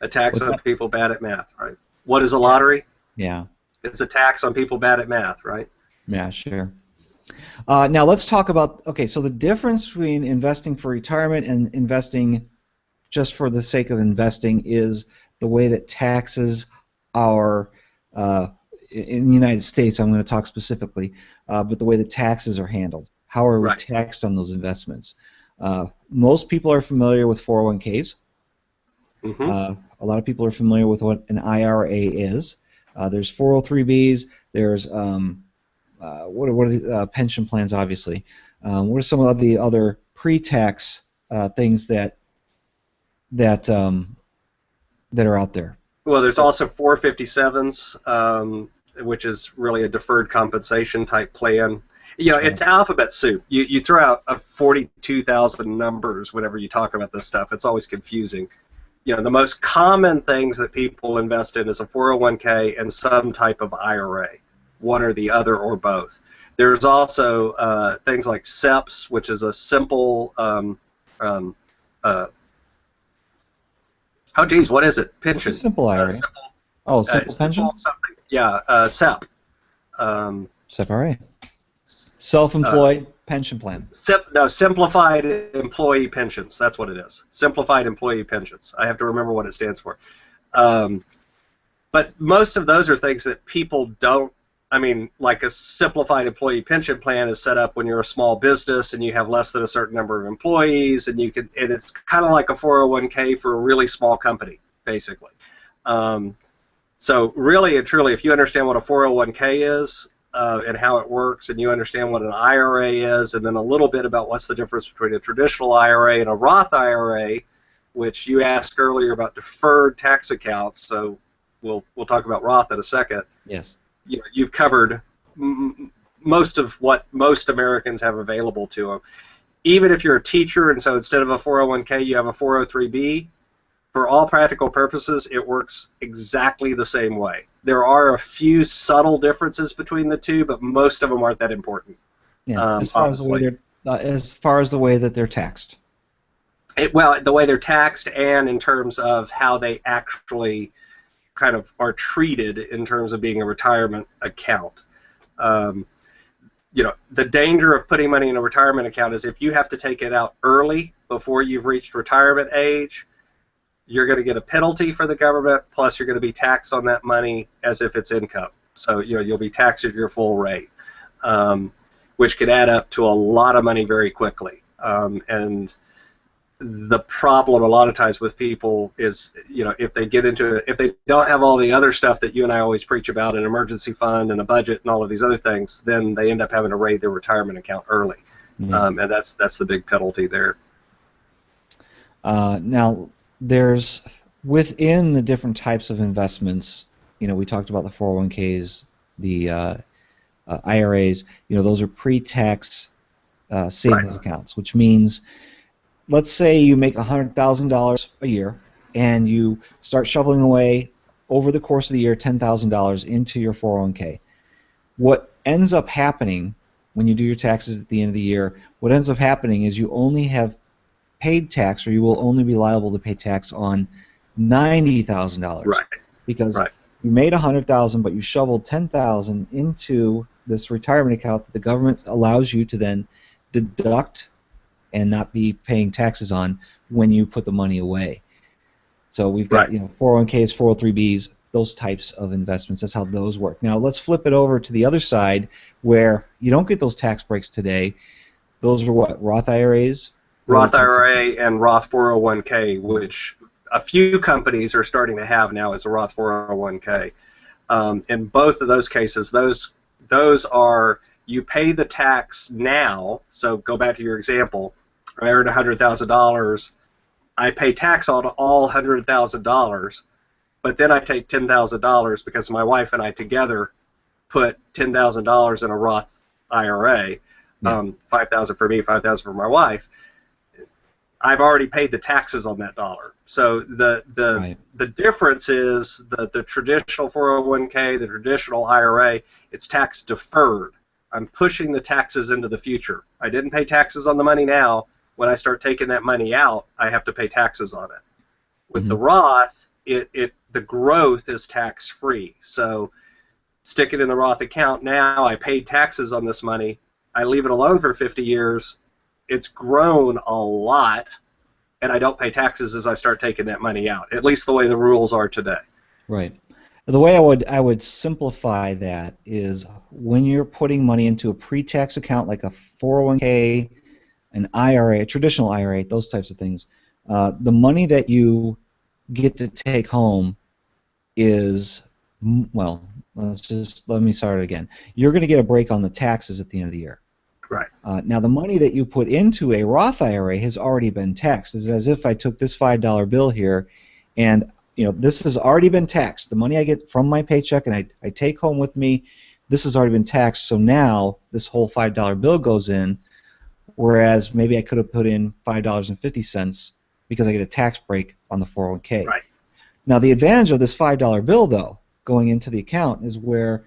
A tax on people bad at math, right? What is a lottery? Yeah. It's a tax on people bad at math, right? Yeah, sure. Now let's talk about, okay, so the difference between investing for retirement and investing just for the sake of investing is the way that taxes are, in the United States, I'm going to talk specifically, but the way that taxes are handled. How are we taxed on those investments? Most people are familiar with 401ks. Mm-hmm. A lot of people are familiar with what an IRA is. There's 403bs. There's what are the pension plans, obviously. What are some of the other pre-tax things that are out there? Well, there's also 457s, which is really a deferred compensation type plan. You know, it's alphabet soup. You throw out 42,000 numbers whenever you talk about this stuff. It's always confusing. You know, the most common things that people invest in is a 401k and some type of IRA, one or the other or both. There's also things like SEPs, which is a simple oh, geez, what is it? Pension. Simple IRA. Simple pension? Something. Yeah, SEP. SEP IRA. Self-employed pension plan. Simplified employee pensions. That's what it is. Simplified employee pensions. I have to remember what it stands for. But most of those are things that people don't I mean, like a simplified employee pension plan is set up when you're a small business and you have less than a certain number of employees, and it's kind of like a 401k for a really small company, basically. So really and truly, if you understand what a 401k is and how it works, and you understand what an IRA is, and then a little bit about what's the difference between a traditional IRA and a Roth IRA, which you asked earlier about deferred tax accounts, so we'll talk about Roth in a second. Yes. You've covered most of what most Americans have available to them. Even if you're a teacher, and so instead of a 401k, you have a 403b, for all practical purposes, it works exactly the same way. There are a few subtle differences between the two, but most of them aren't that important. Yeah, as far as the way that they're taxed. Well, the way they're taxed, and in terms of how they actually kind of are treated in terms of being a retirement account. The danger of putting money in a retirement account is if you have to take it out early before you've reached retirement age, you're going to get a penalty for the government, plus you're going to be taxed on that money as if it's income. So you'll be taxed at your full rate, which could add up to a lot of money very quickly. And the problem a lot of times with people is, if they get into it, if they don't have all the other stuff that you and I always preach about, an emergency fund and a budget and all of these other things, then they end up having to raid their retirement account early. And that's the big penalty there. Now, there's within the different types of investments, we talked about the 401ks, the IRAs, those are pre-tax savings accounts, which means, let's say you make $100,000 a year and you start shoveling away over the course of the year $10,000 into your 401k. What ends up happening when you do your taxes at the end of the year, what ends up happening is you only have paid tax, or you will only be liable to pay tax on $90,000. Right. Because you made $100,000, but you shoveled $10,000 into this retirement account that the government allows you to then deduct and not be paying taxes on when you put the money away. So we've got 401ks, 403bs, those types of investments. That's how those work. Now let's flip it over to the other side where you don't get those tax breaks today. Those are what, Roth IRAs? Roth IRA and Roth 401k, which a few companies are starting to have now as a Roth 401k. In both of those cases, those are, you pay the tax now. So go back to your example. I earned $100,000. I pay tax on all $100,000, but then I take $10,000 because my wife and I together put $10,000 in a Roth IRA, $5,000 for me, $5,000 for my wife. I've already paid the taxes on that dollar. So the difference is the traditional 401k, the traditional IRA, it's tax deferred. I'm pushing the taxes into the future. I didn't pay taxes on the money now. When I start taking that money out, I have to pay taxes on it. With the Roth, the growth is tax-free. So stick it in the Roth account now. I paid taxes on this money. I leave it alone for 50 years. It's grown a lot, and I don't pay taxes as I start taking that money out, at least the way the rules are today. Right. The way I would simplify that is when you're putting money into a pre-tax account like a 401k, an IRA, a traditional IRA, those types of things, the money that you get to take home is, well, let me start again. You're going to get a break on the taxes at the end of the year. Right. Now, the money that you put into a Roth IRA has already been taxed. It's as if I took this $5 bill here, and this has already been taxed. The money I get from my paycheck and I take home with me, this has already been taxed. So now this whole $5 bill goes in, whereas maybe I could have put in $5.50 because I get a tax break on the 401k. Right. Now, the advantage of this $5 bill, though, going into the account is where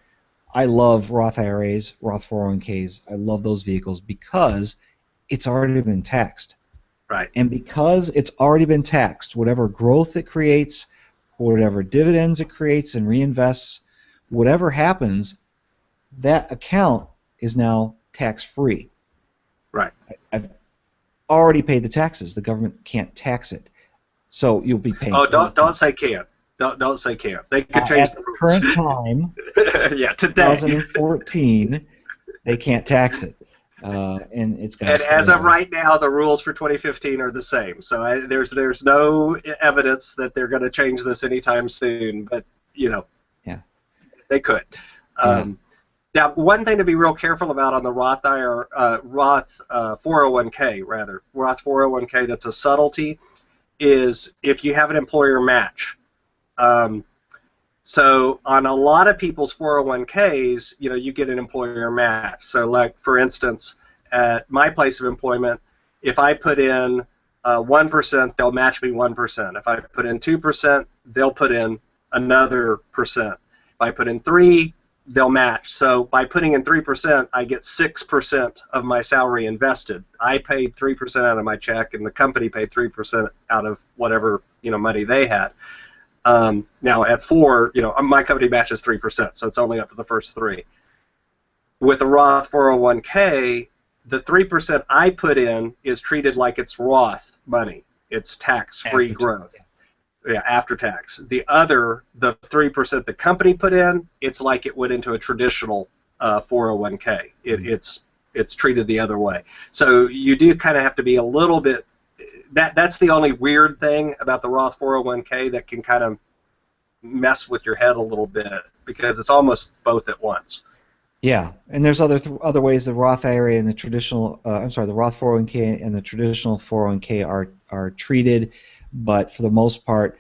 I love Roth IRAs, Roth 401ks. I love those vehicles because it's already been taxed. Right. And because it's already been taxed, whatever growth it creates, whatever dividends it creates and reinvests, whatever happens, that account is now tax-free. Right. I've already paid the taxes. The government can't tax it. So you'll be paying. Oh, don't say can't. Don't say can't. They could change the rules. current time, yeah, today, 2014, they can't tax it, and it's got to and stay as that of way. right now, the rules for 2015 are the same. So there's no evidence that they're going to change this anytime soon. But Yeah, they could. yeah, Now, one thing to be real careful about on the Roth 401k, rather, Roth 401k, that's a subtlety, is if you have an employer match. Um, so on a lot of people's 401ks, you get an employer match. So like, for instance, at my place of employment, if I put in 1%, they'll match me 1%. If I put in 2%, they'll put in another percent. If I put in 3, they'll match. So by putting in 3%, I get 6% of my salary invested. I paid 3% out of my check, and the company paid 3% out of whatever money they had. Now at 4, my company matches 3%, so it's only up to the first 3. With the Roth 401k, the 3% I put in is treated like it's Roth money. It's tax-free after tax. growth. Yeah, after tax. The 3% the company put in, it's like it went into a traditional 401k. It's treated the other way. So you do kind of have to be a little bit. That's the only weird thing about the Roth 401k that can kind of mess with your head a little bit, because it's almost both at once. Yeah, and there's other ways the Roth IRA and the traditional, the Roth 401k and the traditional 401k are treated, but for the most part,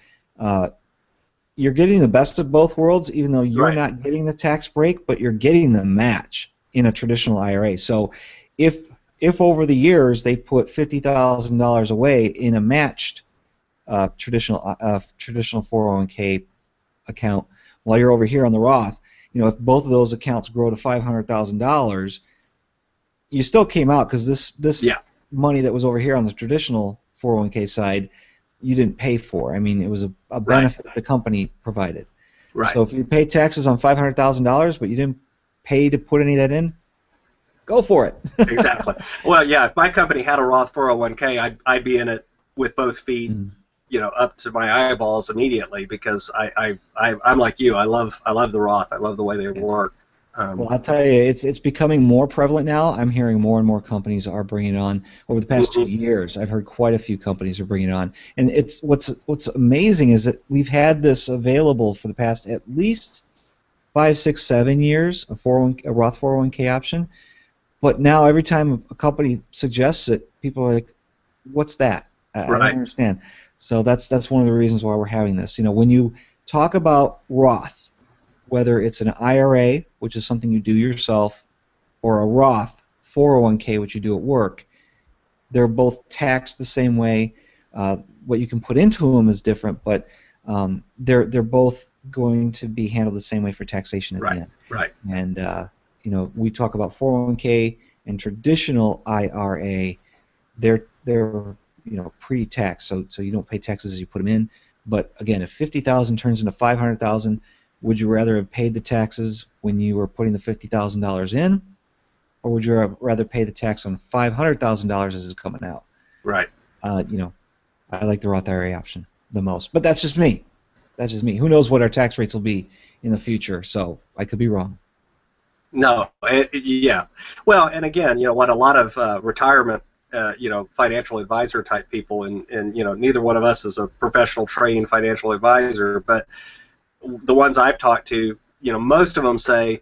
you're getting the best of both worlds, even though you're Right. not getting the tax break, but you're getting the match in a traditional IRA. So if over the years they put $50,000 away in a matched traditional 401k account, while you're over here on the Roth, if both of those accounts grow to $500,000, you still came out, because this money that was over here on the traditional 401k side, you didn't pay for. I mean, it was a benefit the company provided. Right. So if you pay taxes on $500,000, but you didn't pay to put any of that in, go for it. Exactly. Well, yeah, if my company had a Roth 401k, I'd be in it with both feet, up to my eyeballs immediately, because I'm like you. I love the Roth. I love the way they work. Well, I'll tell you, it's becoming more prevalent now. I'm hearing more and more companies are bringing it on. Over the past 2 years, I've heard quite a few companies are bringing it on. And it's what's amazing is that we've had this available for the past at least 5, 6, 7 years, a Roth 401k option. But now every time a company suggests it, people are like, "What's that? I don't understand." So that's one of the reasons why we're having this. When you talk about Roth, whether it's an IRA, which is something you do yourself, or a Roth 401k, which you do at work, they're both taxed the same way. What you can put into them is different, but they're both going to be handled the same way for taxation at the end. Right. And we talk about 401k and traditional IRA. They're pre-tax, so you don't pay taxes as you put them in. But again, if 50,000 turns into 500,000, would you rather have paid the taxes when you were putting the $50,000 in, or would you rather pay the tax on $500,000 as it's coming out? Right. I like the Roth IRA option the most, but that's just me. That's just me. Who knows what our tax rates will be in the future? So I could be wrong. No. Yeah. Well, and again, what a lot of retirement, financial advisor type people, and neither one of us is a professional trained financial advisor, but the ones I've talked to, most of them say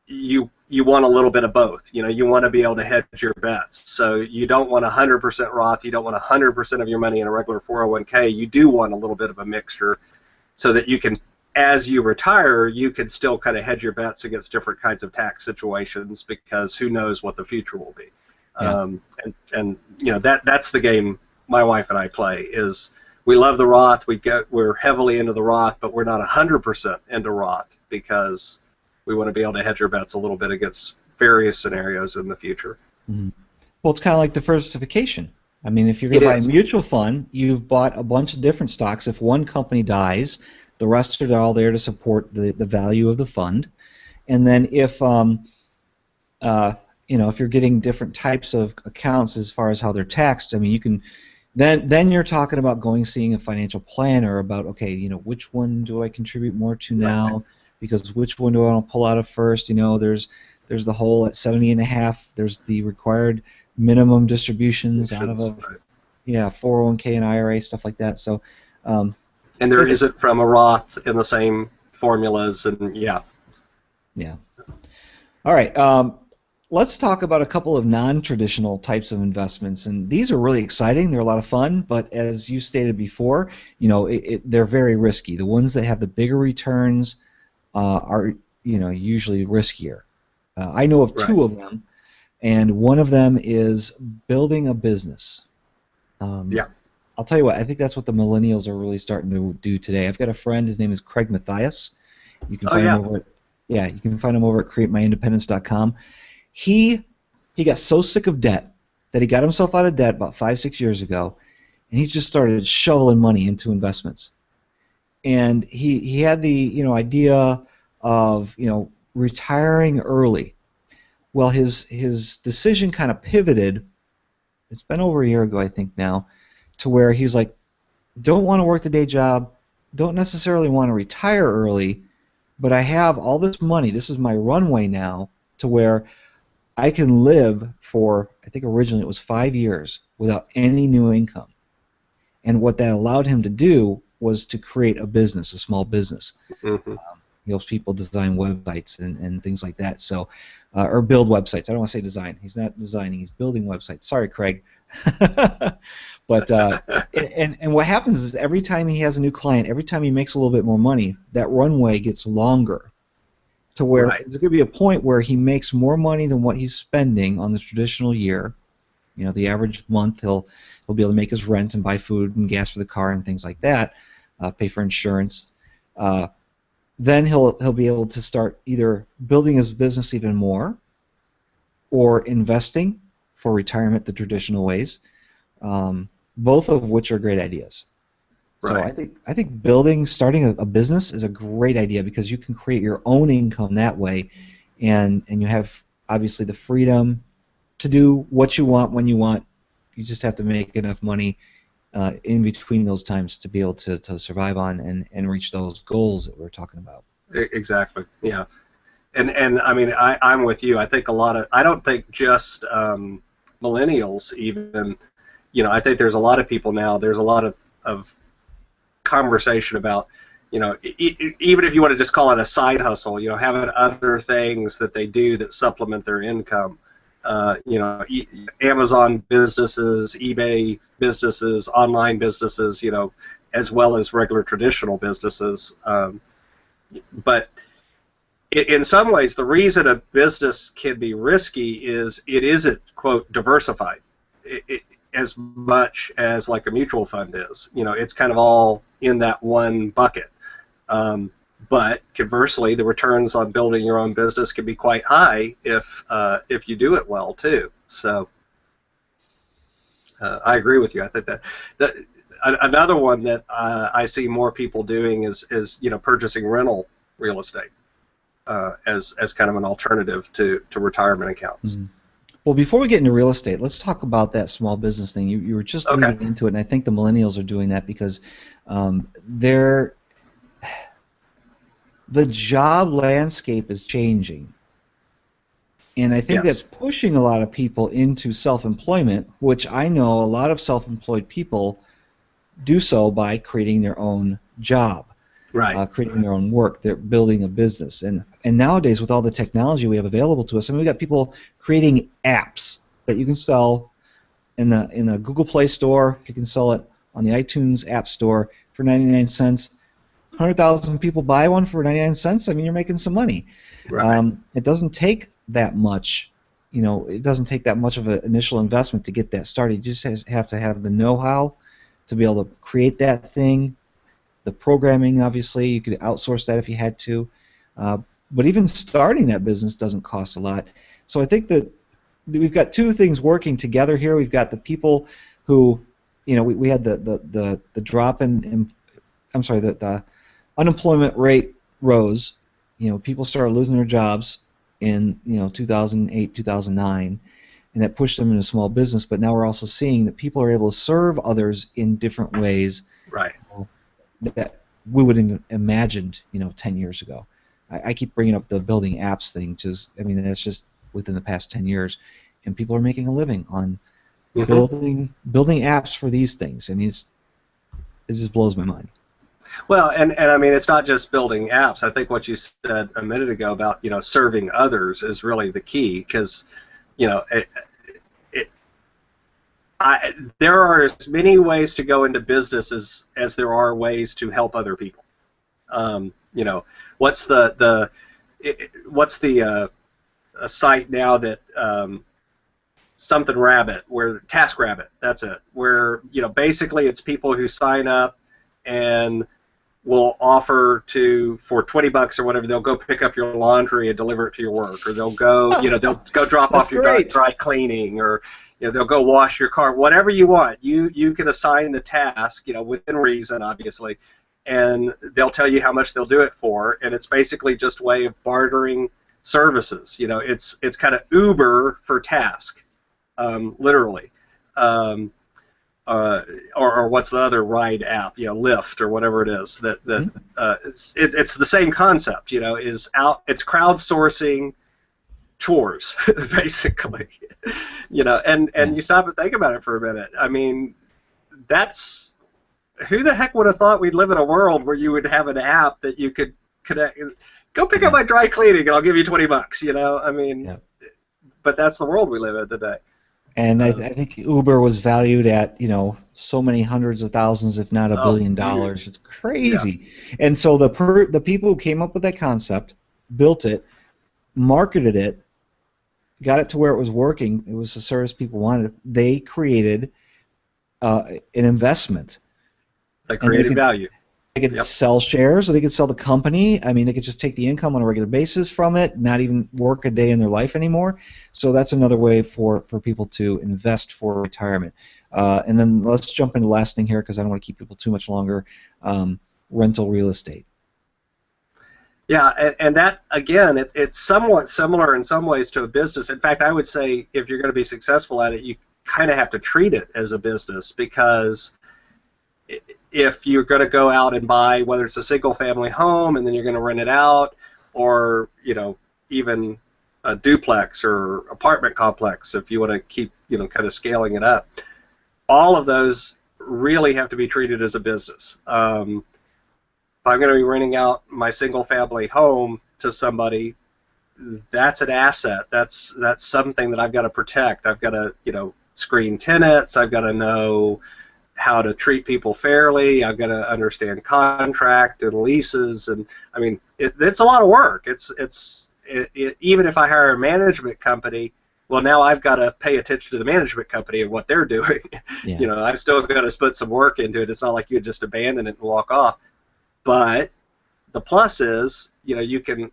you want a little bit of both. You want to be able to hedge your bets. So you don't want 100% Roth. You don't want 100% of your money in a regular 401k. You do want a little bit of a mixture, so that you can, as you retire, you can still kind of hedge your bets against different kinds of tax situations, because who knows what the future will be. Yeah. And that's the game my wife and I play. Is we love the Roth. We're heavily into the Roth, but we're not 100% into Roth, because we want to be able to hedge our bets a little bit against various scenarios in the future. Mm-hmm. Well, it's kind of like diversification. I mean, if you're going to buy a mutual fund, you've bought a bunch of different stocks. If one company dies, the rest are all there to support the value of the fund. And then if if you're getting different types of accounts as far as how they're taxed, I mean, you can then you're talking about seeing a financial planner about, okay, which one do I contribute more to now? because which one do I want to pull out of first? There's the whole at 70 and a half. There's the required minimum distributions out of a Right. 401k and IRA, stuff like that. So, and there isn't from a Roth in the same formulas, and yeah. All right. Let's talk about a couple of non-traditional types of investments, and these are really exciting. They're a lot of fun, but as you stated before, they're very risky. The ones that have the bigger returns are usually riskier. I know of two of them, and one of them is building a business. I'll tell you what, I think that's what the millennials are really starting to do today. I've got a friend, his name is Craig Matthias. You can find him over at you can find him over at createmyindependence.com. He got so sick of debt that he got himself out of debt about 5-6 years ago, and he just started shoveling money into investments. And he had the idea of retiring early. Well, his decision kind of pivoted. It's been over a year ago, I think now, to where he's like, don't want to work the day job, don't necessarily want to retire early, but I have all this money. This is my runway now to where I can live for, I think originally it was 5 years without any new income. And what that allowed him to do was to create a business, a small business. Mm-hmm. He helps people design websites and things like that. So, or build websites. I don't want to say design. He's not designing. He's building websites. Sorry, Craig. But and what happens is every time he has a new client, every time he makes a little bit more money, that runway gets longer. To where there's going to be a point where he makes more money than what he's spending on the traditional year. The average month he'll be able to make his rent and buy food and gas for the car and things like that, pay for insurance. Then he'll be able to start either building his business even more, or investing for retirement the traditional ways, both of which are great ideas. So I think starting a business is a great idea because you can create your own income that way, and you have obviously the freedom to do what you want when you want. You just have to make enough money in between those times to be able to survive on and reach those goals that we're talking about. Exactly. Yeah. And I mean, I'm with you. I think I don't think just millennials even, I think there's a lot of people now, there's a lot of conversation about, even if you want to just call it a side hustle, having other things that they do that supplement their income. Amazon businesses, eBay businesses, online businesses, as well as regular traditional businesses. But in some ways, the reason a business can be risky is it isn't, quote, diversified as much as like a mutual fund is. It's kind of all in that one bucket. But conversely, the returns on building your own business can be quite high if you do it well too. So I agree with you. I think that another one that I see more people doing is purchasing rental real estate as kind of an alternative to retirement accounts. Mm-hmm. Well, before we get into real estate, let's talk about that small business thing. You were just leading into it, and I think the millennials are doing that because the job landscape is changing. And I think that's pushing a lot of people into self-employment, which I know a lot of self-employed people do so by creating their own job, creating their own work. They're building a business. And nowadays, with all the technology we have available to us, we got people creating apps that you can sell in the Google Play Store. You can sell it on the iTunes App Store for 99 cents. 100,000 people buy one for 99 cents. I mean, you're making some money. It doesn't take that much. It doesn't take that much of an initial investment to get that started. You just have to have the know-how to be able to create that thing. The programming, obviously, you could outsource that if you had to. But even starting that business doesn't cost a lot. So I think that we've got two things working together here. We've got the people who, we had the drop in the unemployment rate rose. People started losing their jobs in 2008, 2009, and that pushed them into small business. But now we're also seeing that people are able to serve others in different ways that we wouldn't have imagined 10 years ago. I keep bringing up the building apps thing, just I mean that's just within the past 10 years, and people are making a living on building apps for these things. I mean, it just blows my mind. Well, and I mean, it's not just building apps. I think what you said a minute ago about, serving others is really the key, because, you know, there are as many ways to go into business as there are ways to help other people. What's the a site now that something Rabbit, where TaskRabbit, that's it, where basically it's people who sign up and will offer for $20 or whatever, they'll go pick up your laundry and deliver it to your work, or they'll go they'll go drop off your dry cleaning, or they'll go wash your car, whatever you want. You can assign the task, within reason, obviously, and they'll tell you how much they'll do it for, and it's basically just a way of bartering services. It's kind of Uber for task, literally. Or what's the other ride app? Lyft or whatever it is. It's the same concept. It's crowdsourcing chores, basically. And you stop and think about it for a minute. I mean, that's, who the heck would have thought we'd live in a world where you would have an app that you could connect. Go pick up my dry cleaning and I'll give you $20. I mean, but that's the world we live in today. And I think Uber was valued at so many hundreds of thousands, if not $1 billion. Huge. It's crazy. Yeah. And so the people who came up with that concept, built it, marketed it, got it to where it was working. It was a service people wanted. They created an investment. That created value. They could sell shares, or they could sell the company. I mean, they could just take the income on a regular basis from it, not even work a day in their life anymore. So that's another way for people to invest for retirement. And then let's jump into the last thing here, because I don't want to keep people too much longer. Rental real estate. Yeah, and that, again, it's somewhat similar in some ways to a business. In fact, I would say if you're going to be successful at it, you kind of have to treat it as a business, because if you're going to go out and buy, whether it's a single-family home and then you're going to rent it out, or even a duplex or apartment complex, if you want to keep kind of scaling it up, all of those really have to be treated as a business. If I'm going to be renting out my single-family home to somebody, that's an asset. That's something that I've got to protect. I've got to screen tenants. I've got to know how to treat people fairly. I've got to understand contract and leases, and I mean, it's a lot of work. Even if I hire a management company, well, now I've got to pay attention to the management company and what they're doing. Yeah. I've still got to put some work into it. It's not like you just abandon it and walk off. But the plus is, you can,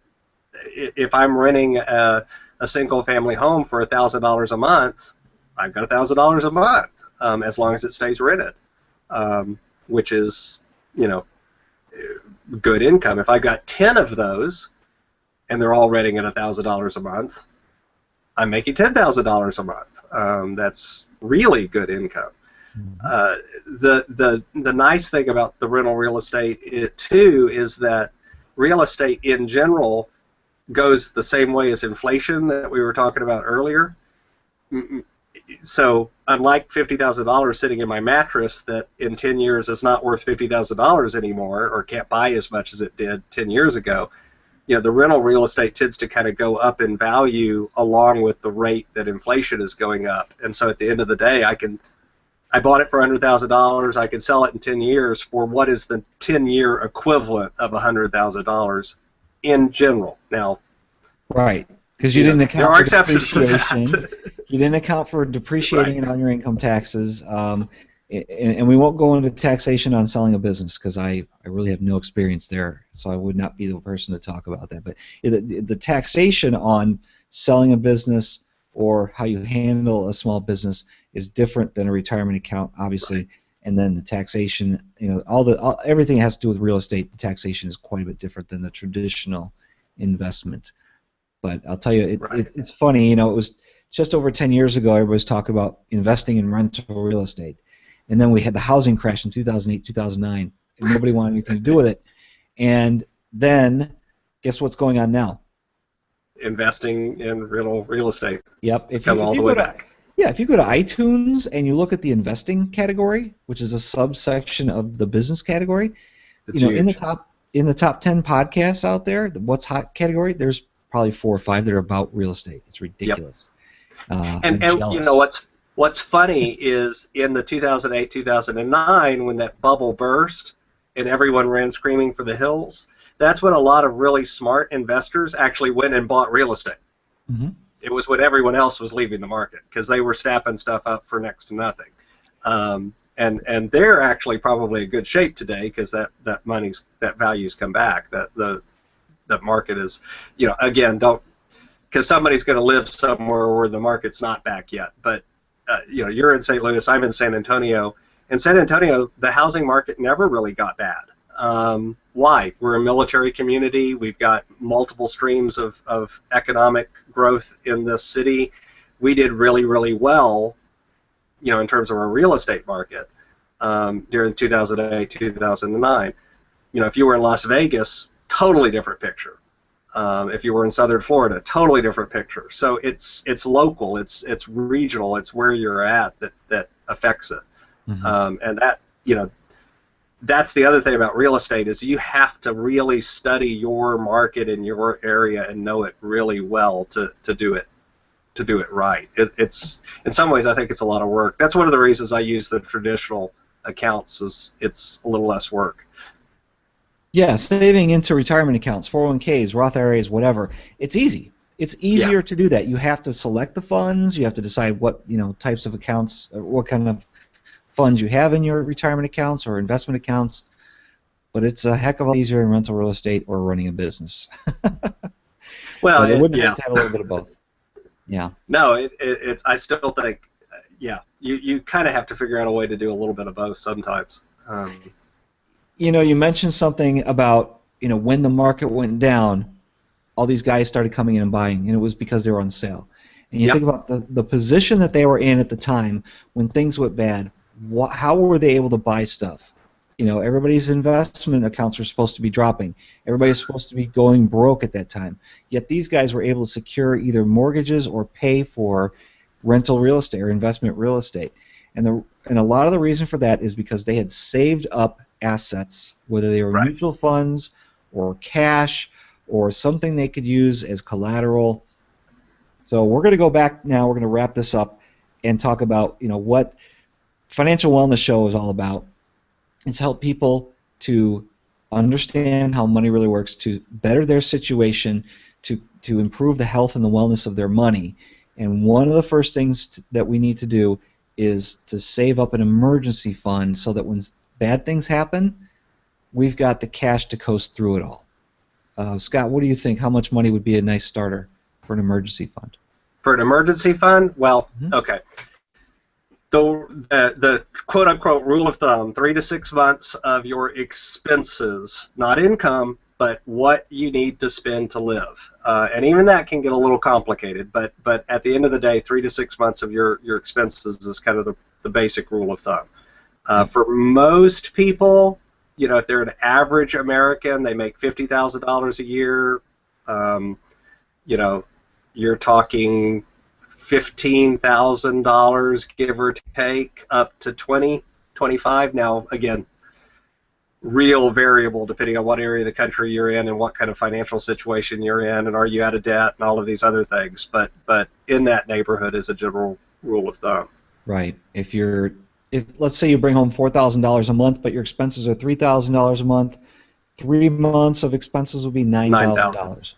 if I'm renting a single-family home for $1,000 a month, I've got $1,000 a month, as long as it stays rented, which is, good income. If I got 10 of those, and they're all renting at $1,000 a month, I'm making $10,000 a month. That's really good income. Mm-hmm. The nice thing about the rental real estate too is that real estate in general goes the same way as inflation that we were talking about earlier. So unlike $50,000 sitting in my mattress that in 10 years is not worth $50,000 anymore, or can't buy as much as it did 10 years ago, the rental real estate tends to kind of go up in value along with the rate that inflation is going up. And so at the end of the day, I bought it for $100,000. I can sell it in 10 years for what is the 10-year equivalent of $100,000 in general. Now, right, because you didn't account there are for exceptions to that. You didn't account for depreciating it on your income taxes, and we won't go into taxation on selling a business, because I really have no experience there, so I would not be the person to talk about that. But the taxation on selling a business or how you handle a small business is different than a retirement account, obviously. Right. And then the taxation, everything has to do with real estate. The taxation is quite a bit different than the traditional investment. But I'll tell you, it's funny. It was just over 10 years ago, everybody was talking about investing in rental real estate. And then we had the housing crash in 2008, 2009, and nobody wanted anything to do with it. And then Guess what's going on now? Investing in real estate. Yep. It's come all the way back. Yeah, if you go to iTunes and you look at the investing category, which is a subsection of the business category, It's in huge. the top 10 podcasts out there, the what's hot category, there's probably 4 or 5 that are about real estate. It's ridiculous. Yep. I'm And jealous. what's funny is in the 2008 2009 when that bubble burst and everyone ran screaming for the hills, that's when a lot of really smart investors actually went and bought real estate. Mm-hmm. It was when everyone else was leaving the market because they were snapping stuff up for next to nothing. And they're actually probably in good shape today because that value's come back. That market is, again, don't, because somebody's going to live somewhere where the market's not back yet. But you're in St. Louis, I'm in San Antonio. In San Antonio, the housing market never really got bad. Why? We're a military community. We've got multiple streams of economic growth in this city. We did really, really well, in terms of our real estate market during 2008, 2009. If you were in Las Vegas, totally different picture. If you were in Southern Florida, totally different picture. So it's local, it's regional, it's where you're at that affects it. Mm-hmm. And that, that's the other thing about real estate is you have to really study your market in your area and know it really well to do it right. It's in some ways I think it's a lot of work. That's one of the reasons I use the traditional accounts is it's a little less work. Yeah, saving into retirement accounts, 401ks, Roth IRAs, whatever. It's easy. It's easier to do that. You have to select the funds. You have to decide what types of accounts, what kind of funds you have in your retirement accounts or investment accounts. But it's a heck of a lot easier in rental real estate or running a business. Well, but it wouldn't hurt to have a little bit of both. Yeah. No, it's. I still think, you kind of have to figure out a way to do a little bit of both sometimes. You mentioned something about when the market went down, all these guys started coming in and buying, and it was because they were on sale. And you think about the position that they were in at the time when things went bad. How were they able to buy stuff? Everybody's investment accounts were supposed to be dropping. Everybody's supposed to be going broke at that time. Yet these guys were able to secure either mortgages or pay for rental real estate or investment real estate. And a lot of the reason for that is because they had saved up assets, whether they were mutual funds or cash or something they could use as collateral. So we're going to go back now. We're going to wrap this up and talk about what Financial Wellness Show is all about. It's help people to understand how money really works, to better their situation, to improve the health and the wellness of their money. And one of the first things that we need to do is to save up an emergency fund so that when bad things happen, we've got the cash to coast through it all. Scott, what do you think? How much money would be a nice starter for an emergency fund? For an emergency fund? Well, okay. The quote-unquote rule of thumb, 3 to 6 months of your expenses, not income, but what you need to spend to live. And even that can get a little complicated, but at the end of the day, 3 to 6 months of your expenses is kind of the basic rule of thumb. For most people, if they're an average American, they make $50,000 a year. You're talking $15,000, give or take, up to 20, 25. Now, again, real variable depending on what area of the country you're in and what kind of financial situation you're in, and are you out of debt and all of these other things. But in that neighborhood is a general rule of thumb. Right. If let's say you bring home $4,000 a month, but your expenses are $3,000 a month, 3 months of expenses will be $9,000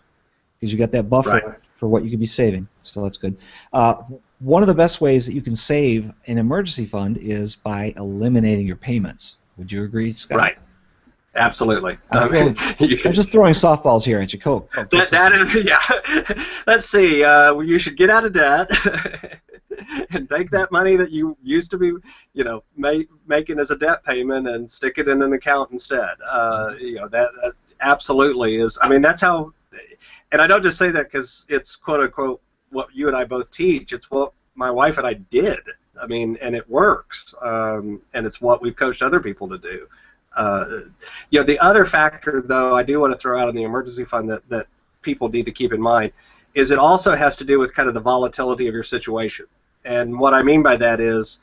because you got that buffer for what you could be saving. So that's good. One of the best ways that you can save an emergency fund is by eliminating your payments. Would you agree, Scott? Right. Absolutely. I'm just throwing softballs here at you. Cool. That is, yeah. Let's see. You should get out of debt and take that money that you used to be, making as a debt payment and stick it in an account instead. That absolutely is. I mean, that's how. And I don't just say that because it's quote unquote what you and I both teach. It's what my wife and I did. I mean, and it works. And it's what we've coached other people to do. The other factor, though, I do want to throw out on the emergency fund that people need to keep in mind is it also has to do with kind of the volatility of your situation. And what I mean by that is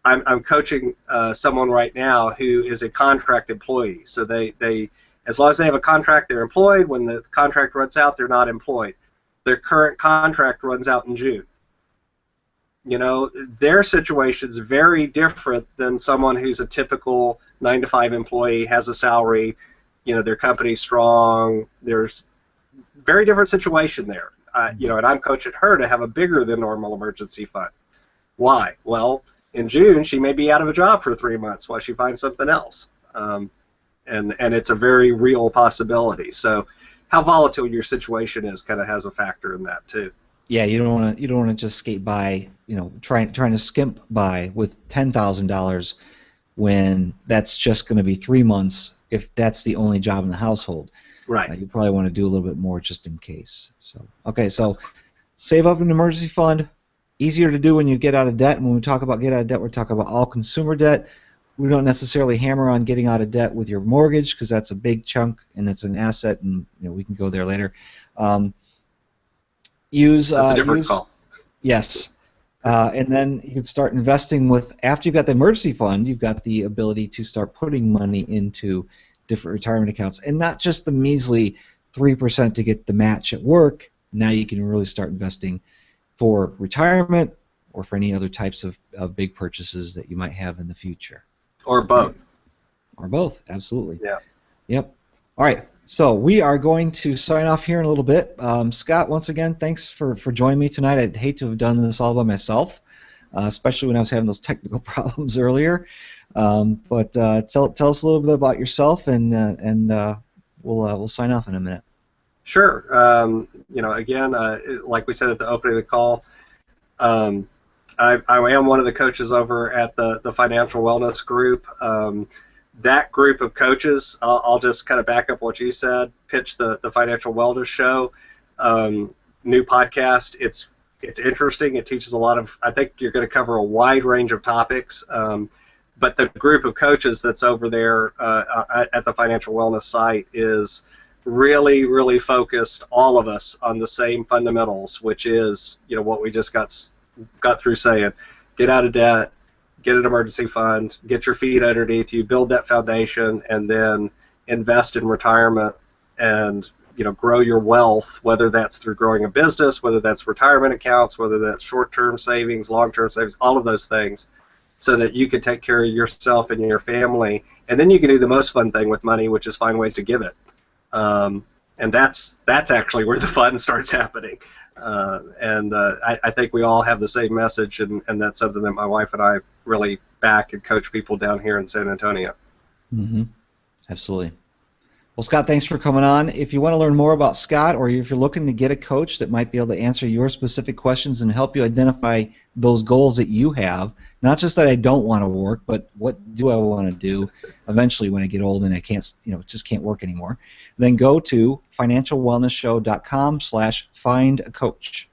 I'm coaching someone right now who is a contract employee. So they as long as they have a contract, they're employed. When the contract runs out, they're not employed. Their current contract runs out in June. Their situation is very different than someone who's a typical 9-to-5 employee, has a salary, their company's strong. There's very different situation there. And I'm coaching her to have a bigger than normal emergency fund. Why? Well, in June, she may be out of a job for 3 months while she finds something else. And it's a very real possibility. So how volatile your situation is kind of has a factor in that too. Yeah, you don't want to just skate by, trying to skimp by with $10,000 when that's just going to be 3 months if that's the only job in the household. Right. You probably want to do a little bit more just in case. So okay, so save up an emergency fund. Easier to do when you get out of debt. And when we talk about get out of debt, we're talking about all consumer debt. We don't necessarily hammer on getting out of debt with your mortgage because that's a big chunk and it's an asset, and we can go there later. That's a different call. Yes. And then you can start investing after you've got the emergency fund, you've got the ability to start putting money into different retirement accounts. And not just the measly 3% to get the match at work. Now you can really start investing for retirement or for any other types of big purchases that you might have in the future. Or both. Or both, absolutely. Yeah. Yep. All right. So we are going to sign off here in a little bit. Scott, once again, thanks for joining me tonight. I'd hate to have done this all by myself, especially when I was having those technical problems earlier. But tell us a little bit about yourself, and we'll sign off in a minute. Sure. Again, like we said at the opening of the call, I am one of the coaches over at the Financial Wellness Group. That group of coaches, I'll just kind of back up what you said, pitch the Financial Wellness Show, new podcast. It's interesting. It teaches a lot of, I think you're going to cover a wide range of topics, but the group of coaches that's over there at the Financial Wellness site is really, really focused, all of us, on the same fundamentals, which is, what we just got through saying. Get out of debt, get an emergency fund, get your feet underneath you, build that foundation, and then invest in retirement and grow your wealth, whether that's through growing a business, whether that's retirement accounts, whether that's short-term savings, long-term savings, all of those things, so that you can take care of yourself and your family. And then you can do the most fun thing with money, which is find ways to give it. And that's actually where the fun starts happening. I think we all have the same message, and that's something that my wife and I really back and coach people down here in San Antonio. Mm-hmm. Absolutely. Well, Scott, thanks for coming on. If you want to learn more about Scott, or if you're looking to get a coach that might be able to answer your specific questions and help you identify those goals that you have, not just that I don't want to work, but what do I want to do eventually when I get old and I can't, just can't work anymore, then go to financialwellnessshow.com/find-a-coach,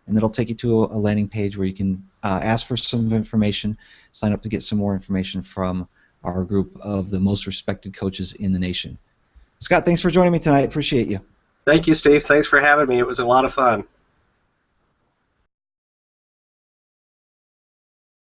and it'll take you to a landing page where you can ask for some information, sign up to get some more information from our group of the most respected coaches in the nation. Scott, thanks for joining me tonight. Appreciate you. Thank you, Steve. Thanks for having me. It was a lot of fun.